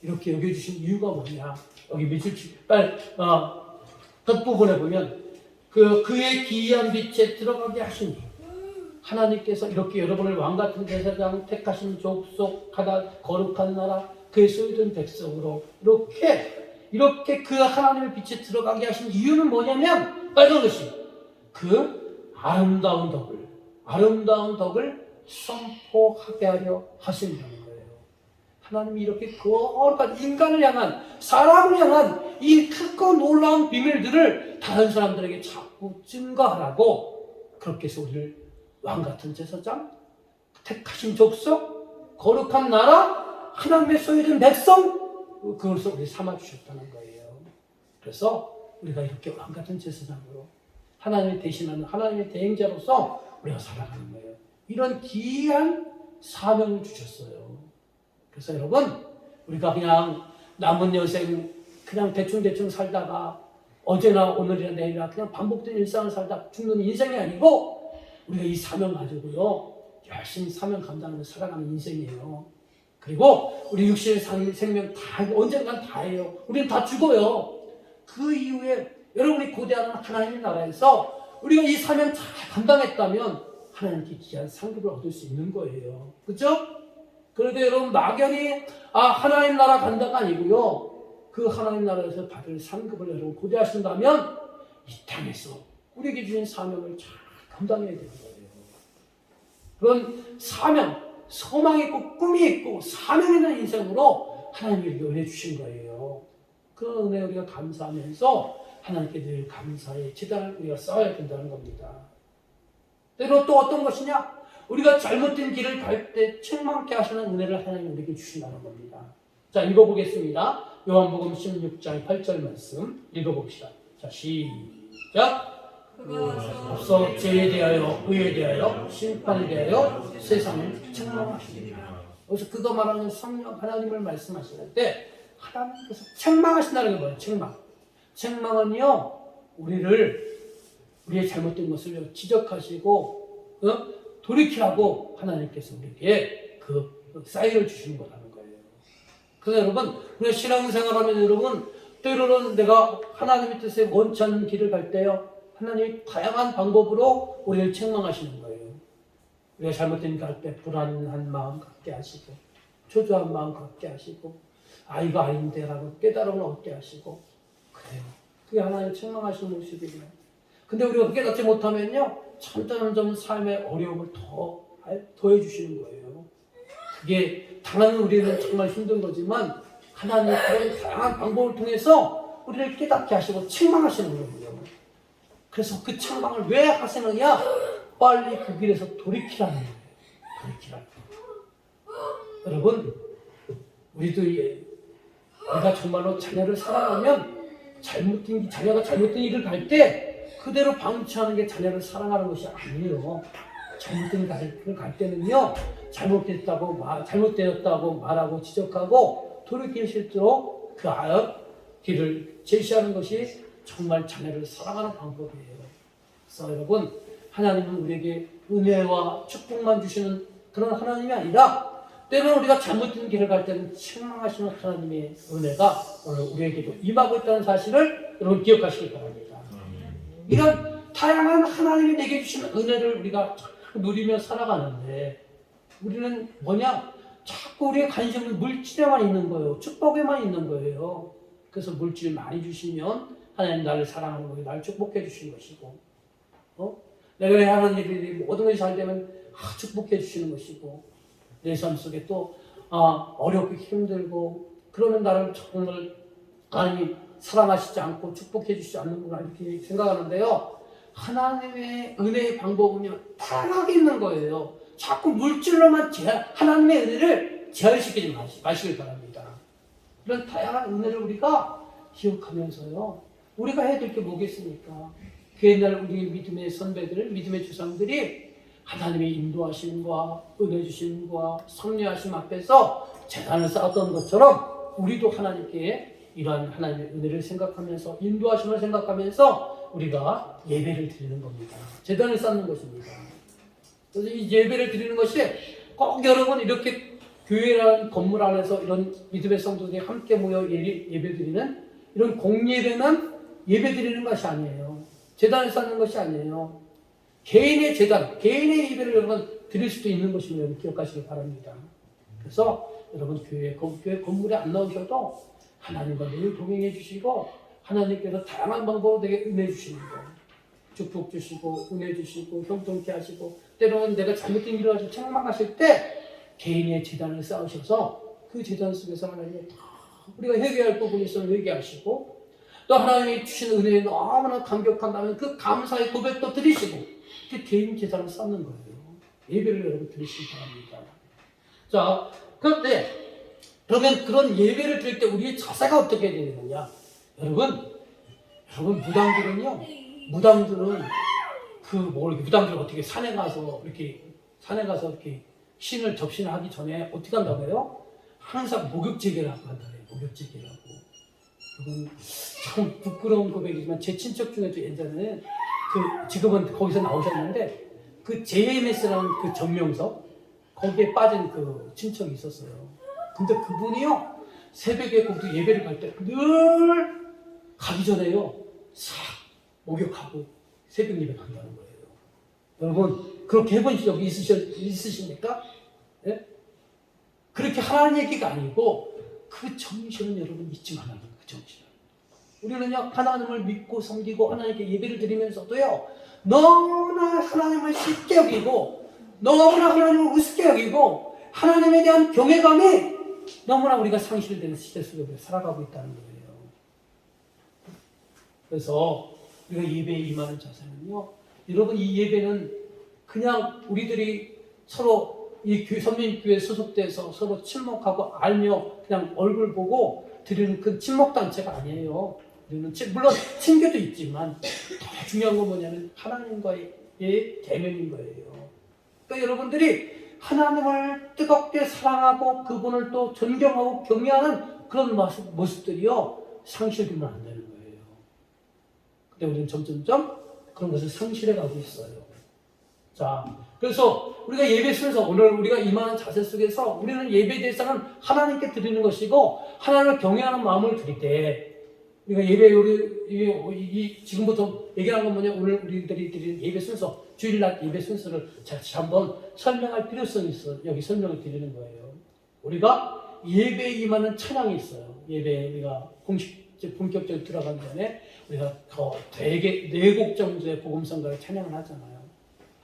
이렇게 여겨주신 이유가 뭐냐? 여기 밑줄 빨리 끝부분에 보면 그의 기이한 빛에 들어가게 하시니 하나님께서 이렇게 여러분을 왕같은 제사장 택하신 족속 하나 거룩한 나라 그의 소유된 백성으로 이렇게 그 하나님의 빛에 들어가게 하신 이유는 뭐냐면 빨간 것이 그 아름다운 덕을 선포하게 하려 하신다는 거예요. 하나님이 이렇게 거룩한 인간을 향한 사람을 향한 이 크고 놀라운 비밀들을 다른 사람들에게 자꾸 증거하라고 그렇게 해서 우리를 왕같은 제사장, 택하신 족속, 거룩한 나라, 하나님의 소유된 백성 그것을 우리 삼아주셨다는 거예요. 그래서 우리가 이렇게 왕같은 제사장으로 하나님을 대신하는 하나님의 대행자로서 우리가 살아가는 거예요. 이런 귀한 사명을 주셨어요. 그래서 여러분 우리가 그냥 남은 여생 그냥 대충 살다가 어제나 오늘이나 내일이나 그냥 반복된 일상을 살다 죽는 인생이 아니고 우리가 이 사명 가지고요 열심히 사명 감당하면서 살아가는 인생이에요. 그리고 우리 육신의 생명 다 언젠간 다 해요. 우리는 다 죽어요. 그 이후에 여러분이 고대하는 하나님의 나라에서 우리가 이 사명 잘 감당했다면 하나님께 귀한 상급을 얻을 수 있는 거예요. 그렇죠? 그런데 여러분 막연히 하나님 나라 간다가 아니고요. 그 하나님 나라에서 받을 상급을 여러분 고대하신다면 이 땅에서 우리에게 주신 사명을 잘 감당해야 되는 거예요. 그런 사명, 소망이 있고 꿈이 있고 사명 있는 인생으로 하나님이 은혜 주신 거예요. 그 은혜 우리가 감사하면서 하나님께 늘 감사의 제단을 우리가 쌓아야 된다는 겁니다. 때로 또 어떤 것이냐? 우리가 잘못된 길을 갈 때 책망케 하시는 은혜를 하나님 우리에게 주신다는 겁니다. 자, 읽어보겠습니다. 요한복음 16장 8절 말씀 읽어봅시다. 자, 시작. 앞서 죄에 대하여, 의에 대하여, 심판에 대하여 세상을 책망하십니다. 여기서 그거 말하는 성령 하나님을 말씀하시는 때 하나님께서 책망하신다는 게 뭐예요? 책망은요, 우리의 잘못된 것을 지적하시고 돌이키라고 하나님께서 우리에게 그 사인을 주시는 거라는 거예요. 그래서 여러분, 우리가 신앙생활하면 여러분, 때로는 내가 하나님의 뜻에 원치 않는 길을 갈 때요, 하나님이 다양한 방법으로 우리를 책망하시는 거예요. 우리가 잘못된 길 갈 때 불안한 마음 갖게 하시고, 초조한 마음 갖게 하시고, 이거 아닌데 라고 깨달음을 얻게 하시고, 그래요. 그게 하나님 책망하시는 모습이에요. 근데 우리가 깨닫지 못하면요, 점점 삶의 어려움을 더해 주시는 거예요. 그게 당하는 우리는 정말 힘든 거지만 하나님의 그런 다양한 방법을 통해서 우리를 깨닫게 하시고 책망하시는 거예요. 그래서 그 책망을 왜 하시느냐? 빨리 그 길에서 돌이키라는 거예요. 돌이키라는 거예요. 여러분, 우리도 우리가 정말로 자녀를 사랑하면 자녀가 잘못된 일을 갈 때 그대로 방치하는 게 자녀를 사랑하는 것이 아니에요. 잘못된 길을 갈 때는요, 잘못되었다고 말하고 지적하고 돌이킬 수 있도록 그 길을 제시하는 것이 정말 자녀를 사랑하는 방법이에요. 그래서 여러분, 하나님은 우리에게 은혜와 축복만 주시는 그런 하나님이 아니라 때로는 우리가 잘못된 길을 갈 때는 책망하시는 하나님의 은혜가 오늘 우리에게도 임하고 있다는 사실을 여러분 기억하시기 바랍니다. 이런 다양한 하나님이 내게 주신 은혜를 우리가 누리며 살아가는데 우리는 자꾸 우리의 관심은 물질에만 있는 거예요. 축복에만 있는 거예요. 그래서 물질 많이 주시면 하나님 나를 사랑하는 거예요. 나를 축복해 주시는 것이고, 내가 해야 하는 일이 모든 것이 잘 되면 축복해 주시는 것이고, 내 삶 속에 또 어렵고 힘들고 그러면 나를 정말 하나님이 사랑하시지 않고 축복해 주시지 않는구나 이렇게 생각하는데요. 하나님의 은혜의 방법은요, 다양하게 있는 거예요. 자꾸 물질로만 하나님의 은혜를 제한시키지 마시길 바랍니다. 이런 다양한 은혜를 우리가 기억하면서요, 우리가 해야 될 게 뭐겠습니까? 그 옛날 우리 믿음의 선배들, 믿음의 주상들이 하나님의 인도하심과 은혜 주심과 섭리하심 앞에서 재단을 쌓았던 것처럼 우리도 하나님께 이러한 하나님의 은혜를 생각하면서 인도하심을 생각하면서 우리가 예배를 드리는 겁니다. 재단을 쌓는 것입니다. 그래서 이 예배를 드리는 것이 꼭 여러분 이렇게 교회라는 건물 안에서 이런 믿음의 성도들이 함께 모여 예배 드리는 이런 공예배는 예배 드리는 것이 아니에요. 재단을 쌓는 것이 아니에요. 개인의 재단, 개인의 예배를 여러분 드릴 수도 있는 것임을 기억하시기 바랍니다. 그래서 여러분 교회 건물에 안 나오셔도 하나님과 늘 동행해 주시고 하나님께서 다양한 방법으로 되게 은혜 주시는 거, 축복 주시고 은혜 주시고 형통케 하시고 때로는 내가 잘못된 길을 가지고 책망하실 때 개인의 재단을 쌓으셔서 그 재단 속에서 하나님이 우리가 회개할 부분이 있으면 회개하시고 또 하나님이 주신 은혜에 너무나 감격한다면 그 감사의 고백도 드리시고 그 개인 재단을 쌓는 거예요. 예배를 여러분 드리시기 바랍니다. 자, 그러면 그런 예배를 드릴 때 우리의 자세가 어떻게 되느냐? 여러분 무당들은 무당들 어떻게 산에 가서 이렇게 신을 접신을 하기 전에 어떻게 한다고 해요? 항상 목욕제계라고 한다고요. 목욕제계라고. 이건 참 부끄러운 고백이지만 제 친척 중에도 예전에 지금은 거기서 나오셨는데 그 JMS라는 그 전명석 거기에 빠진 그 친척이 있었어요. 근데 그분이요, 새벽에 거기 예배를 갈 때 늘 가기 전에요, 싹 목욕하고 새벽 예배 간다는 거예요. 여러분, 그렇게 해본 적이 있으십니까? 예? 그렇게 하라는 얘기가 아니고, 그 정신은 여러분 잊지 말아야 돼요. 그 정신을. 우리는요, 하나님을 믿고 섬기고 하나님께 예배를 드리면서도요, 너무나 하나님을 쉽게 여기고, 너무나 하나님을 우습게 여기고, 하나님에 대한 경외감이 너무나 우리가 상실되는 시대 속에 살아가고 있다는 거예요. 그래서 우리가 예배에 임하는 자세는요, 여러분, 이 예배는 그냥 우리들이 서로 이 선민교회 소속돼서 서로 친목하고 알며 그냥 얼굴 보고 드리는 그 친목단체가 아니에요. 우리는 물론 친교도 있지만 더 중요한 건 뭐냐면 하나님과의 대면인 거예요. 그러니까 여러분들이 하나님을 뜨겁게 사랑하고 그분을 또 존경하고 경외하는 그런 모습들이요, 상실되면 안 되는 거예요. 근데 우리는 점점점 그런 것을 상실해 가고 있어요. 자, 그래서 우리가 예배 순서, 오늘 우리가 임하는 자세 속에서 우리는 예배 대상은 하나님께 드리는 것이고, 하나님을 경외하는 마음을 드릴 때, 우리가 예배, 지금부터 얘기하는 건 뭐냐, 오늘 우리들이 드리는 예배 순서, 주일날 예배 순서를 다시 한번 설명할 필요성이 있어. 여기 설명을 드리는 거예요. 우리가 예배에 임하는 찬양이 있어요. 예배에 우리가 본격적으로 들어가기 전에 우리가 되게 4곡 정도의 복음성가를 찬양을 하잖아요.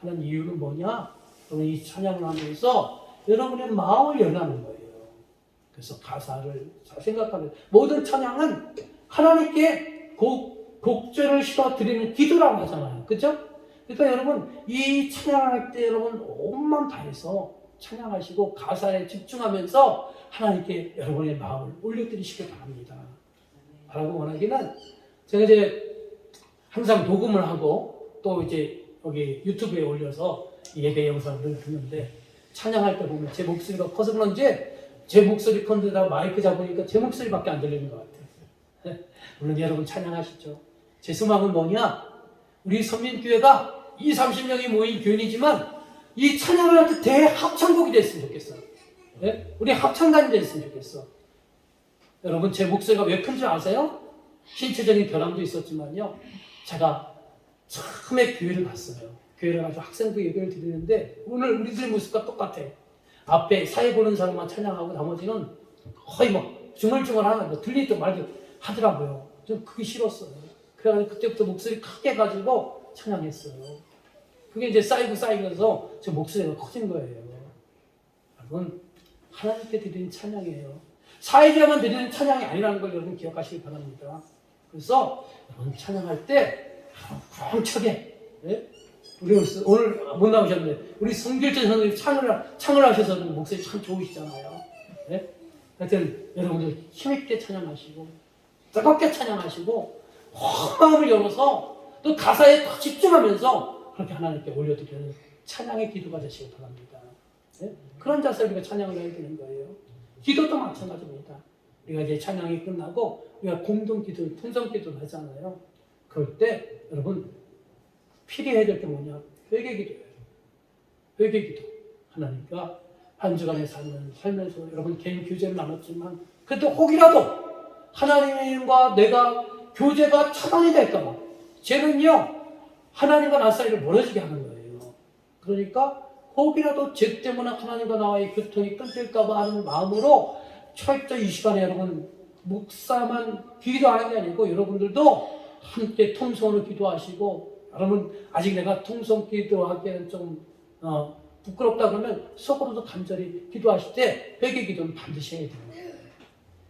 하는 이유는 뭐냐? 여러분, 이 찬양을 하면서 여러분의 마음을 열라는 거예요. 그래서 가사를 잘 생각하면, 모든 찬양은 하나님께 곡절을 실어 드리는 기도라고 하잖아요. 그죠? 그러니까 여러분, 이 찬양할 때 여러분 온 마음 다해서 찬양하시고 가사에 집중하면서 하나님께 여러분의 마음을 올려드리시기 바랍니다. 바라고 원하기는, 제가 이제 항상 녹음을 하고 또 이제 여기 유튜브에 올려서 예배 영상을 듣는데, 찬양할 때 보면 제 목소리가 커서 그런지 제 목소리 컨트다 마이크 잡으니까 제 목소리밖에 안 들리는 것 같아요. 물론 여러분 찬양하시죠. 제 소망은 뭐냐? 우리 선민교회가 20-30명이 모인 교인이지만 이 찬양을 할 때 대합창곡이 됐으면 좋겠어. 네? 우리 합창단이 됐으면 좋겠어. 여러분, 제 목소리가 왜 큰지 아세요? 신체적인 결함도 있었지만요, 제가 처음에 교회를 갔어요. 교회를 가서 학생부 예배를 드리는데 오늘 우리들의 모습과 똑같아. 앞에 사회 보는 사람만 찬양하고 나머지는 거의 막 중얼중얼하는 거, 들리도 말도 하더라고요. 좀 그게 싫었어요. 그래가지고 그때부터 목소리 크게 가지고 찬양했어요. 그게 이제 쌓이면서 제 목소리가 커진 거예요. 여러분, 하나님께 드리는 찬양이에요. 사회자만 드리는 찬양이 아니라는 걸 여러분 기억하시기 바랍니다. 그래서 여러분 찬양할 때 렁차게, 네? 우리 오늘 못 나오셨는데 우리 성길전 선생님 창을 하셔서 목소리 참 좋으시잖아요. 네? 하여튼 여러분들 힘있게 찬양하시고 뜨겁게 찬양하시고 마음을 열어서 또 가사에 더 집중하면서 그렇게 하나님께 올려드리는 찬양의 기도가 되시기 바랍니다. 네? 그런 자세로 우리가 찬양을 해야 되는 거예요. 기도도 마찬가지입니다. 우리가 이제 찬양이 끝나고 우리가 공동 기도, 통성 기도를 하잖아요. 그럴 때 여러분 필요해야 될 게 뭐냐? 회개 기도예요. 회개 기도. 하나님과 한 주간의 살면서 여러분 개인 교제를 나눴지만 그래도 혹이라도 하나님과 내가 교제가 차단이 될까 봐, 죄는요 하나님과 나 사이를 멀어지게 하는 거예요. 그러니까 혹이라도 죄 때문에 하나님과 나와의 교통이 끊길까 봐 하는 마음으로 철저히 이 시간에 여러분 목사만 기도하는 게 아니고 여러분들도 함께 통성으로 기도하시고, 여러분 아직 내가 통성 기도하기에는 좀 부끄럽다 그러면 속으로도 간절히 기도하실 때 회개 기도는 반드시 해야 됩니다.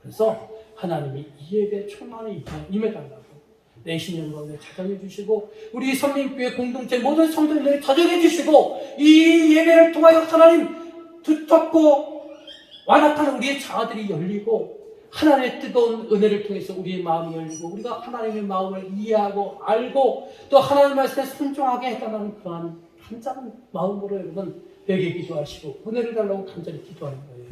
그래서 하나님이 이 예배에 충만히 임해달라고 내신 영광을 자정해 주시고 우리 선민교회 공동체 모든 성도님들이 자정해 주시고 이 예배를 통하여 하나님 두텁고 완악한 우리의 자아들이 열리고 하나님의 뜨거운 은혜를 통해서 우리의 마음이 열리고 우리가 하나님의 마음을 이해하고 알고 또 하나님의 말씀에 순종하게 해달라는 그러한 한작은 마음으로 여러분 회개 기도하시고 은혜를 달라고 간절히 기도하는 거예요.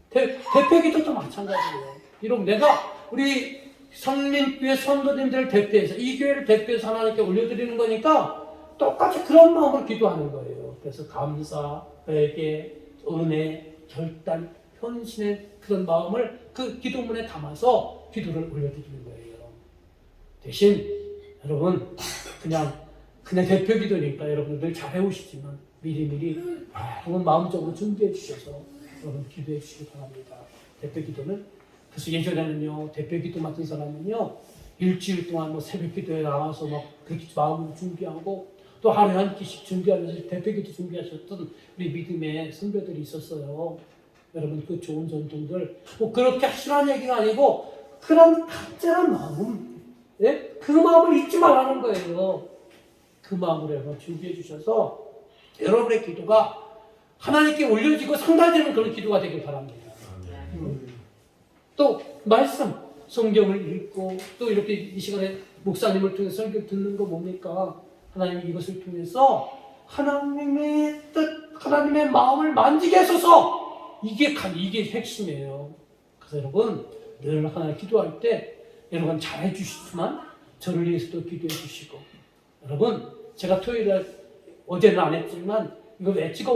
대표 기도도 마찬가지예요. 비록 내가 우리 성민교회 성도님들을 대표해서 이 교회를 대표해서 하나님께 올려드리는 거니까 똑같이 그런 마음으로 기도하는 거예요. 그래서 감사, 회개, 은혜, 결단, 헌신의 그런 마음을 그 기도문에 담아서 기도를 올려드리는 거예요. 대신 여러분 그냥 대표 기도니까 여러분 늘 잘 해오시지만 미리미리 여러분 마음적으로 준비해 주셔서 여러분 기도해 주시기 바랍니다. 대표 기도는 그래서 예전에는요 대표 기도 맡은 사람은요 일주일 동안 뭐 새벽 기도에 나와서 막 그렇게 마음으로 준비하고 또 하루에 한 끼씩 준비하면서 대표 기도 준비하셨던 우리 믿음의 선배들이 있었어요. 여러분 그 좋은 전통들 뭐 그렇게 하시라는 얘기가 아니고 그런 간절한 마음, 예? 그 마음을 잊지 말라는 거예요. 그 마음으로 여러분 준비해 주셔서 여러분의 기도가 하나님께 올려지고 상달되는 그런 기도가 되길 바랍니다. 또 말씀, 성경을 읽고 또 이렇게 이 시간에 목사님을 통해서 설교 듣는 거 뭡니까? 하나님이 이것을 통해서 하나님의 뜻, 하나님의 마음을 만지게 하소서. 이게 핵심이에요. 그래서 여러분 늘 하나님 기도할 때 여러분 잘 해주시지만 저를 위해서도 기도해 주시고 여러분 제가 토요일에 어제는 안 했지만 이거 왜 찍어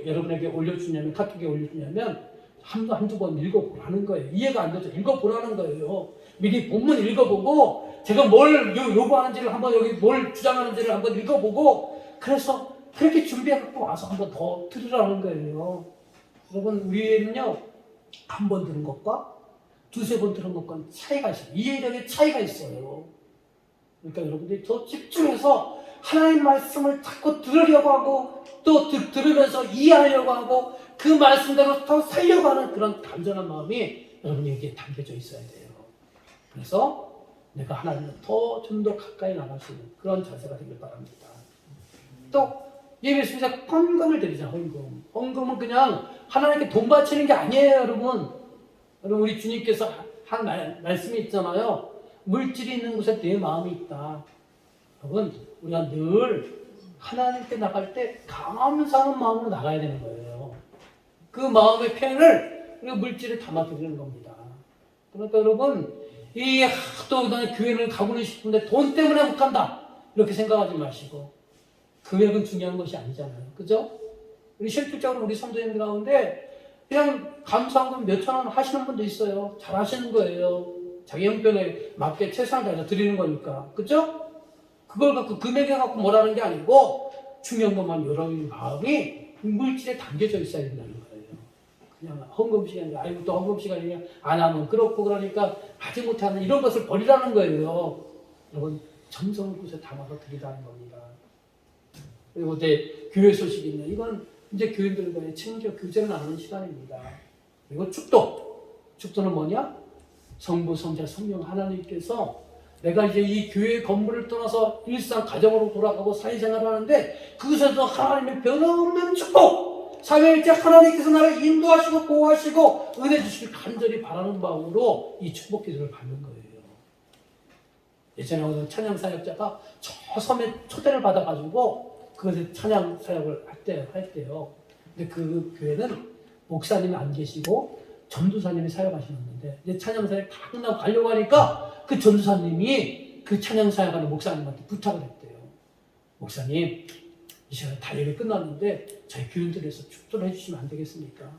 여러분에게 올려주냐면 카톡에 올려주냐면 한두 번 읽어보라는 거예요. 이해가 안 되죠? 읽어보라는 거예요. 미리 본문 읽어보고 제가 뭘 요구하는지를 한번 여기 뭘 주장하는지를 한번 읽어보고 그래서 그렇게 준비해갖고 와서 한번 더 들으라는 거예요. 여러분 우리는요 한 번 들은 것과 두세 번 들은 것과는 차이가 있어요. 이해력에 차이가 있어요. 그러니까 여러분들이 더 집중해서 하나님 말씀을 자꾸 들으려고 하고 또 들으면서 이해하려고 하고 그 말씀대로 더 살려고 하는 그런 간절한 마음이 여러분에게 담겨져 있어야 돼요. 그래서 내가 하나님을 좀 더 가까이 나갈 수 있는 그런 자세가 되길 바랍니다. 또 예배 중에서 헌금을 드리잖아요. 헌금은 그냥 하나님께 돈 바치는 게 아니에요, 여러분. 여러분 우리 주님께서 한 말씀이 있잖아요. 물질이 있는 곳에 내 마음이 있다. 여러분 우리가 늘 하나님께 나갈 때 감사하는 마음으로 나가야 되는 거예요. 그 마음의 표현을 우리가 물질에 담아드리는 겁니다. 그러니까 여러분 또 나는 교회를 가고는 싶은데 돈 때문에 못 간다 이렇게 생각하지 마시고 금액은 중요한 것이 아니잖아요. 그죠? 우리 실질적으로 우리 성도님들 가운데 그냥 감사한금 몇천 원 하시는 분도 있어요. 잘 하시는 거예요. 자기 형편에 맞게 최선을 다해서 드리는 거니까. 그죠? 그걸 갖고 금액에 갖고 뭐라는 게 아니고 중요한 것만 여러분의 마음이 물질에 담겨져 있어야 된다는 거예요. 그냥 헌금 시간이 아이고 또 헌금 시간이냐 안 하면 그렇고 그러니까 하지 못하는 이런 것을 버리라는 거예요. 여러분 정성을 곳에 담아서 드리라는 겁니다. 그리고 이제 교회 소식이 있는 이건 이제 교인들과의 친교 교제를 나누는 시간입니다. 그리고 축도는 뭐냐? 성부, 성자, 성령 하나님께서 내가 이제 이 교회 건물을 떠나서 일상 가정으로 돌아가고 사회생활을 하는데 그것에서 하나님의 변함없는 축복 사회일체 하나님께서 나를 인도하시고 보호하시고 은혜 주시길 간절히 바라는 마음으로 이 축복 기도를 받는 거예요. 예전에 어떤 찬양 사역자가 저 섬에 초대를 받아가지고 그것에 찬양 사역을 할 때요. 근데 그 교회는 목사님이 안 계시고 전도사님이 사역하시는데 이제 찬양 사역 다 끝나고 가려고 하니까 그 전도사님이 그 찬양 사역하는 목사님한테 부탁을 했대요. 목사님, 이 시간에 다 예배 끝났는데 저희 교인들에서 축도를 해주시면 안 되겠습니까?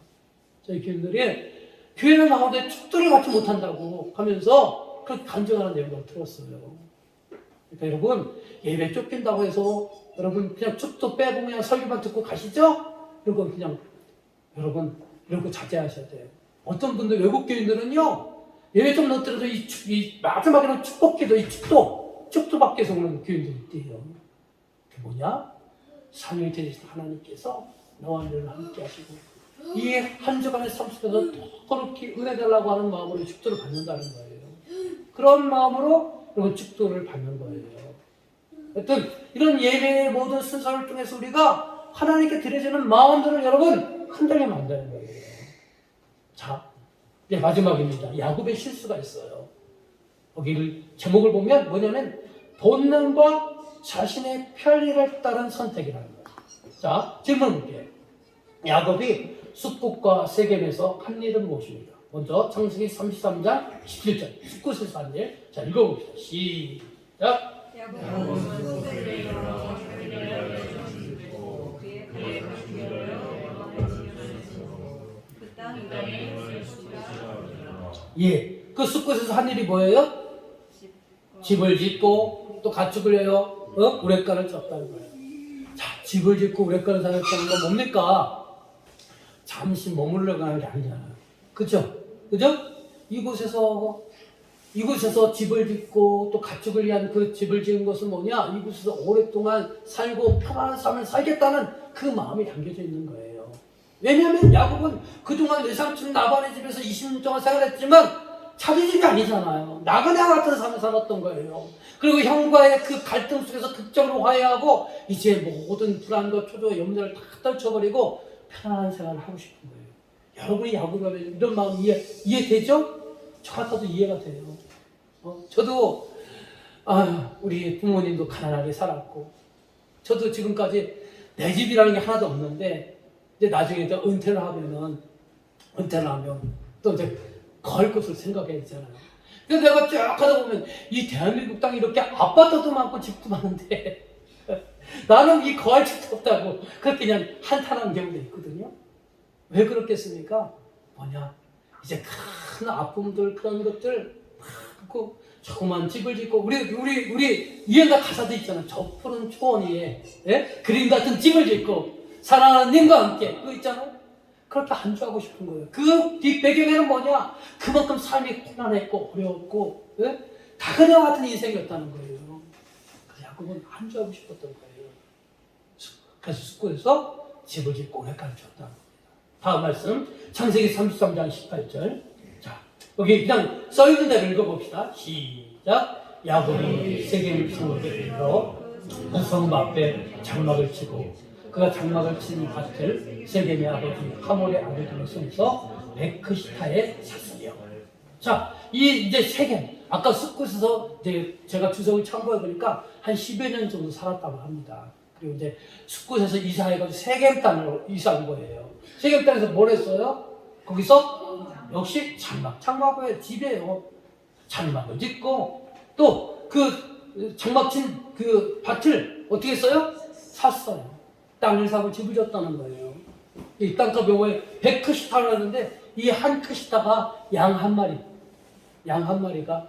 저희 교인들이 교회를 나오는데 축도를 받지 못한다고 하면서 그렇게 간증하는 내용을 들었어요. 그러니까 여러분 예배 쫓긴다고 해서 여러분 그냥 축도 빼고 그냥 설교만 듣고 가시죠? 이건 그냥 여러분 이런 거 자제하셔야 돼요. 어떤 분들 외국 교인들은요 예배 좀 넣더라도 이 마지막에는 축복기도 이 축도 밖에 서 오는 교인들이 있대요. 그게 뭐냐? 삼위일체 되신 하나님께서 너와 너를 함께 하시고 이 한 주간의 삶 속에서 더럽게 은혜 달라고 하는 마음으로 축도를 받는다는 거예요. 그런 마음으로 여러분 축도를 받는 거예요. 하여튼 이런 예배의 모든 순서를 통해서 우리가 하나님께 드려지는 마음들을 여러분 흔들리면 안 되는 거예요. 자, 이제 마지막입니다. 야곱의 실수가 있어요. 거기를 제목을 보면 뭐냐면 본능과 자신의 편리를 따른 선택이라는 거예요. 자, 질문 볼게요. 야곱이 숫국과 세겜에서 한 일은 무엇입니까? 먼저 창세기 33장 17절 숫국에서 한 일. 자, 읽어봅시다. 시작. 예, 그 숲곳에서 한 일이 뭐예요? 집을 짓고 또 가축을 해요. 우레가를 쳤다는 거예요. 자, 집을 짓고 우레가를 사는 건 뭡니까? 잠시 머물러 가는 게 아니잖아요. 그죠? 그죠? 이곳에서 집을 짓고 또 가축을 위한 그 집을 지은 것은 뭐냐? 이곳에서 오랫동안 살고 편안한 삶을 살겠다는 그 마음이 담겨져 있는 거예요. 왜냐하면 야곱은 그동안 외삼촌 라반의 집에서 20년 동안 생활했지만 자기 집이 아니잖아요. 나그네 같은 삶을 살았던 거예요. 그리고 형과의 그 갈등 속에서 극적으로 화해하고 이제 모든 불안과 초조와 염려를 다 떨쳐버리고 편안한 생활을 하고 싶은 거예요. 여러분이 야곱이 이런 마음 이해되죠? 저 같아도 이해가 돼요. 저도 우리 부모님도 가난하게 살았고 저도 지금까지 내 집이라는 게 하나도 없는데 이제 나중에 이제 은퇴를 하면 또 이제 걸 것을 생각해야 되잖아요. 근데 내가 쭉 하다 보면 이 대한민국 땅이 이렇게 아파트도 많고 집도 많은데 나는 이 거할 집도 없다고 그렇게 그냥 한탄한 경우도 있거든요. 왜 그렇겠습니까? 뭐냐? 이제 큰 아픔들 그런 것들 막 조그만 집을 짓고 우리 이해가 가사도 있잖아요. 저 푸른 초원 위에 그림 같은 집을 짓고 사랑하는 님과 함께 그거 있잖아요. 그렇게 안주하고 싶은 거예요. 그 뒷배경에는 뭐냐? 그만큼 삶이 고난했고 어려웠고 다그네 같은 인생이었다는 거예요. 그래서 야곱은 안주하고 싶었던 거예요. 그래서 숲에서 집을 짓고 오랫동안 줬다는 겁니다. 다음 말씀 창세기 33장 18절. 자, 여기 그냥 써있는 대로 읽어봅시다. 시작. 야곱이 세겜 성읍에 이르러 우성 앞에 장막을 치고 그가 장막을 친 밭을 세겜의 아버지 하몰의 아들들을 손에서 베크시타에 샀으며. 자, 이제 세겜 아까 숲곳에서 이제 제가 주석을 참고해 보니까 한 10여 년 정도 살았다고 합니다. 그리고 이제 숲곳에서 이사해가지고 세겜 땅으로 이사한 거예요. 세겜 땅에서 뭘 했어요? 거기서 역시 장막 왜 집이에요. 장막을 짓고 또 그 장막 친 그 밭을 어떻게 했어요? 샀어요. 땅을 사고 집을 졌다는 거예요. 이 땅값 용어에 100크시타를 하는데 이 한 크시타가 양 한 마리가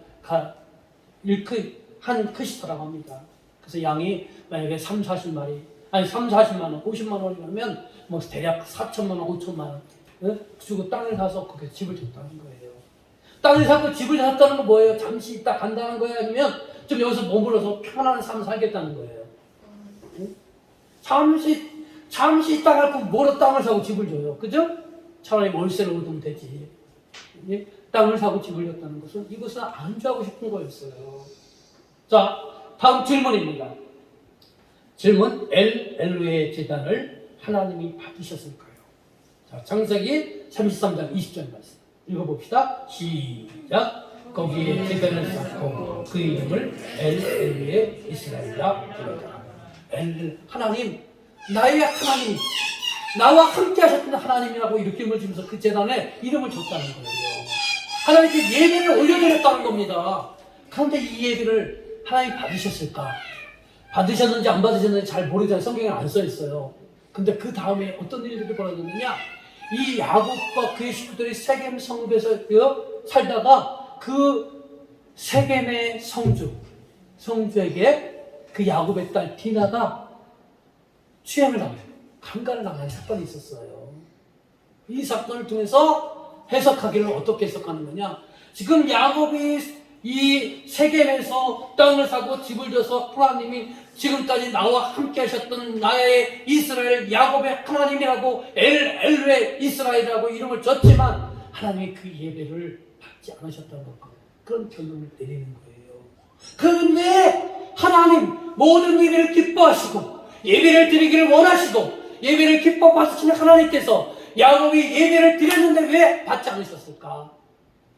한 크시타라고 합니다. 그래서 양이 만약에 40만 원, 50만 원이라면 뭐 대략 4천만 원, 5천만 원 주고 땅을 사서 거기에 집을 졌다는 거예요. 땅을 사고 집을 샀다는 건 뭐예요? 잠시 있다 간다는 거예요? 아니면 좀 여기서 머물러서 편안한 삶을 살겠다는 거예요? 잠시 있다 갈고 뭐로 땅을 사고 집을 줘요? 그죠? 차라리 월세를 얻으면 되지. 땅을 사고 집을 줬다는 것은 이것은 안주하고 싶은 거였어요. 자, 다음 질문입니다. 질문, 엘루의 제단을 하나님이 받으셨을까요? 자, 창세기 33장 20절 말씀 읽어봅시다. 시작. 거기에 제단을 쌓고 그 이름을 엘루의 이스라엘이라 부르더라. 하나님, 나의 하나님, 나와 함께 하셨던 하나님이라고 이름을 주면서 그 제단에 이름을 줬다는 거예요. 하나님께 예배를 올려드렸다는 겁니다. 그런데 이 예배를 하나님 받으셨을까? 받으셨는지 안 받으셨는지 잘 모르잖아요. 성경에 안 써 있어요. 근데 그 다음에 어떤 일들이 벌어졌느냐? 이 야곱과 그의 식구들이 세겜 성읍에서 살다가 그 세겜의 성주에게 그 야곱의 딸 디나가 취행을 당해요. 강간을 당한 사건이 있었어요. 이 사건을 통해서 해석하기를 어떻게 해석하는 거냐? 지금 야곱이 이 세겜에서 땅을 사고 집을 져서 하나님이 지금까지 나와 함께 하셨던 나의 이스라엘 야곱의 하나님이라고 엘루의 이스라엘이라고 이름을 줬지만 하나님이 그 예배를 받지 않으셨다는 그런 결론을 내리는 거예요. 그런데 하나님 모든 예배를 기뻐하시고 예배를 드리기를 원하시고 예배를 기뻐 받으시는 하나님께서 야곱이 예배를 드렸는데 왜 받지 않으셨을까?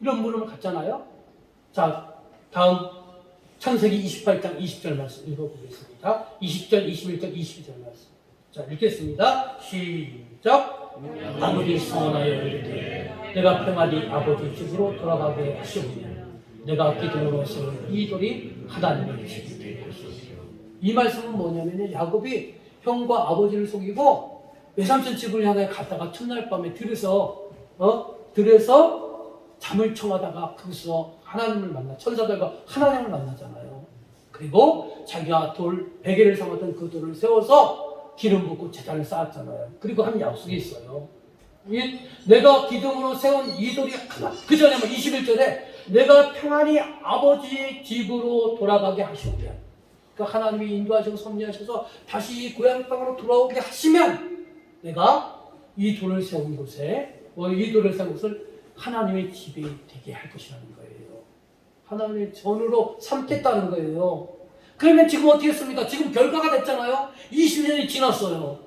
이런 물음을 갖잖아요. 자, 다음 창세기 28장 20절 말씀 읽어보겠습니다. 20절, 21절, 22절 말씀. 자, 읽겠습니다. 시작. 아무리 소원하여 이르되 내가 평안히 아버지 집으로 돌아가게 하시오면 내가 기둥으로 세운 이 돌이 하나님의 집이 될 것이요. 이 말씀은 뭐냐면요, 야곱이 형과 아버지를 속이고 외삼촌 집을 향해 갔다가 첫날 밤에 들에서 들에서 잠을 청하다가 거기서 하나님을 만나, 천사들과 하나님을 만나잖아요. 그리고 자기가 베개를 삼았던 그 돌을 세워서 기름 붓고 제단을 쌓았잖아요. 그리고 한 약속이 있어요. 내가 기둥으로 세운 이 돌이 하나, 그 전에 21절에 내가 평안히 아버지 집으로 돌아가게 하시오면, 그 하나님이 인도하시고 섭리하셔서 다시 고향 땅으로 돌아오게 하시면 내가 이 돌을 세운 곳에, 이 돌을 세운 곳을 하나님의 집이 되게 할 것이라는 거예요. 하나님의 전으로 삼겠다는 거예요. 그러면 지금 어떻게 했습니까? 지금 결과가 됐잖아요. 20년이 지났어요.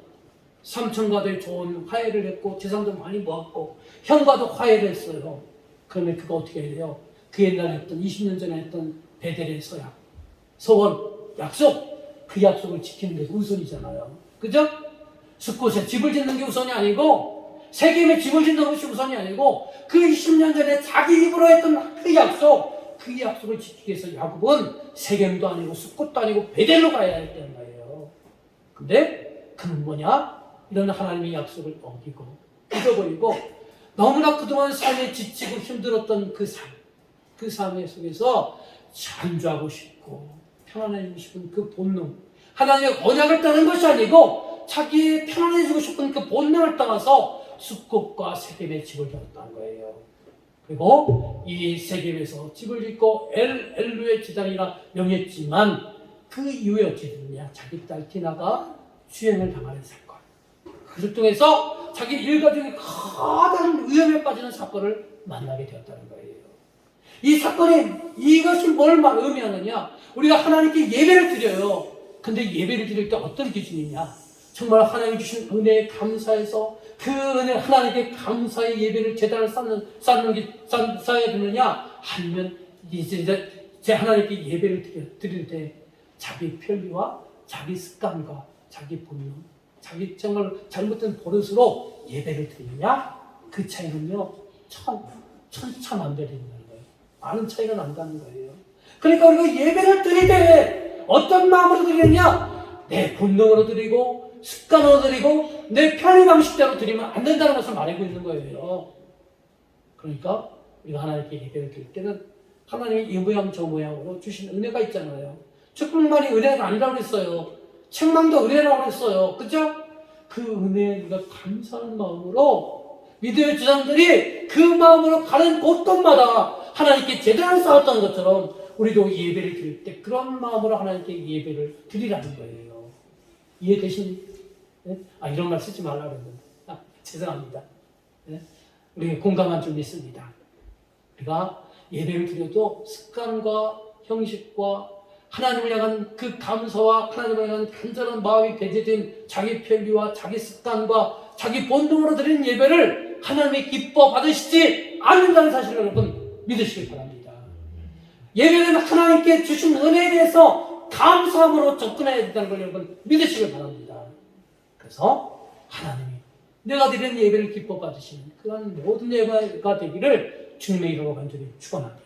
삼촌과도 좋은 화해를 했고 재산도 많이 모았고 형과도 화해를 했어요. 그러면 그거 어떻게 해야 돼요? 그 옛날에 했던 20년 전에 했던 베델의 서약, 서원, 약속, 그 약속을 지키는 게 우선이잖아요. 그죠? 숲곳에 집을 짓는 게 우선이 아니고 세겜에 집을 짓는 것이 우선이 아니고 그 20년 전에 자기 입으로 했던 그 약속을 지키기 위해서 야곱은 세겜도 아니고 숲곳도 아니고 베델로 가야 했다는 거예요. 근데 그는 뭐냐? 이런 하나님의 약속을 어기고 잊어버리고 너무나 그동안 삶에 지치고 힘들었던 그 삶의 속에서 안주하고 싶고 편안해지고 싶은 그 본능, 하나님의 언약을 따는 것이 아니고 자기의 편안해지고 싶은 그 본능을 따라서 숲곳과 세겜에 집을 지었다는 거예요. 그리고 이 세겜에서 집을 짓고 엘루의 제단이라 명했지만 그 이후에 어찌 됐느냐? 자기 딸 디나가 수행을 당하는 사건, 그를 통해서 자기 일가족이 가장 위험에 빠지는 사건을 만나게 되었다는 거예요. 이 사건이 이것이 뭘 의미하느냐? 우리가 하나님께 예배를 드려요. 근데 예배를 드릴 때 어떤 기준이냐? 정말 하나님 주신 은혜에 감사해서 그 은혜 하나님께 감사의 예배를 제단을 쌓아야 되느냐? 아니면 이제 하나님께 예배를 드릴 때 자기 편리와 자기 습관과 자기 본능, 자기 정말 잘못된 버릇으로 예배를 드리느냐? 그 차이는요, 천차만별이라는 거예요. 많은 차이가 난다는 거예요. 그러니까 우리가 예배를 드릴 때 어떤 마음으로 드리느냐? 내 본능으로 드리고 습관으로 드리고 내 편의 방식대로 드리면 안 된다는 것을 말하고 있는 거예요. 그러니까 우리가 하나님께 예배를 드릴 때는 하나님이 이 모양 저 모양으로 주신 은혜가 있잖아요. 축복만이 은혜가 아니라고 그랬어요. 책망도 은혜라고 그랬어요. 그죠? 그 은혜에 우리가 감사하는 마음으로 믿음의 주장들이 그 마음으로 가는 곳곳마다 하나님께 제단을 쌓았던 것처럼 우리도 예배를 드릴 때 그런 마음으로 하나님께 예배를 드리라는 거예요. 이해되십니까? 네? 이런 말 쓰지 말라고 했는데. 죄송합니다. 네? 우리 공감한 줄 믿습니다. 우리가 예배를 드려도 습관과 형식과 하나님을 향한 그 감사와 하나님을 향한 간절한 마음이 배제된 자기 편리와 자기 습관과 자기 본능으로 드리는 예배를 하나님이 기뻐 받으시지 않는다는 사실을 여러분 믿으시길 바랍니다. 예배는 하나님께 주신 은혜에 대해서 감사함으로 접근해야 된다는 걸 여러분 믿으시길 바랍니다. 그래서 하나님이 내가 드리는 예배를 기뻐 받으시는 그런 모든 예배가 되기를 주님의 이름으로 간절히 축원합니다.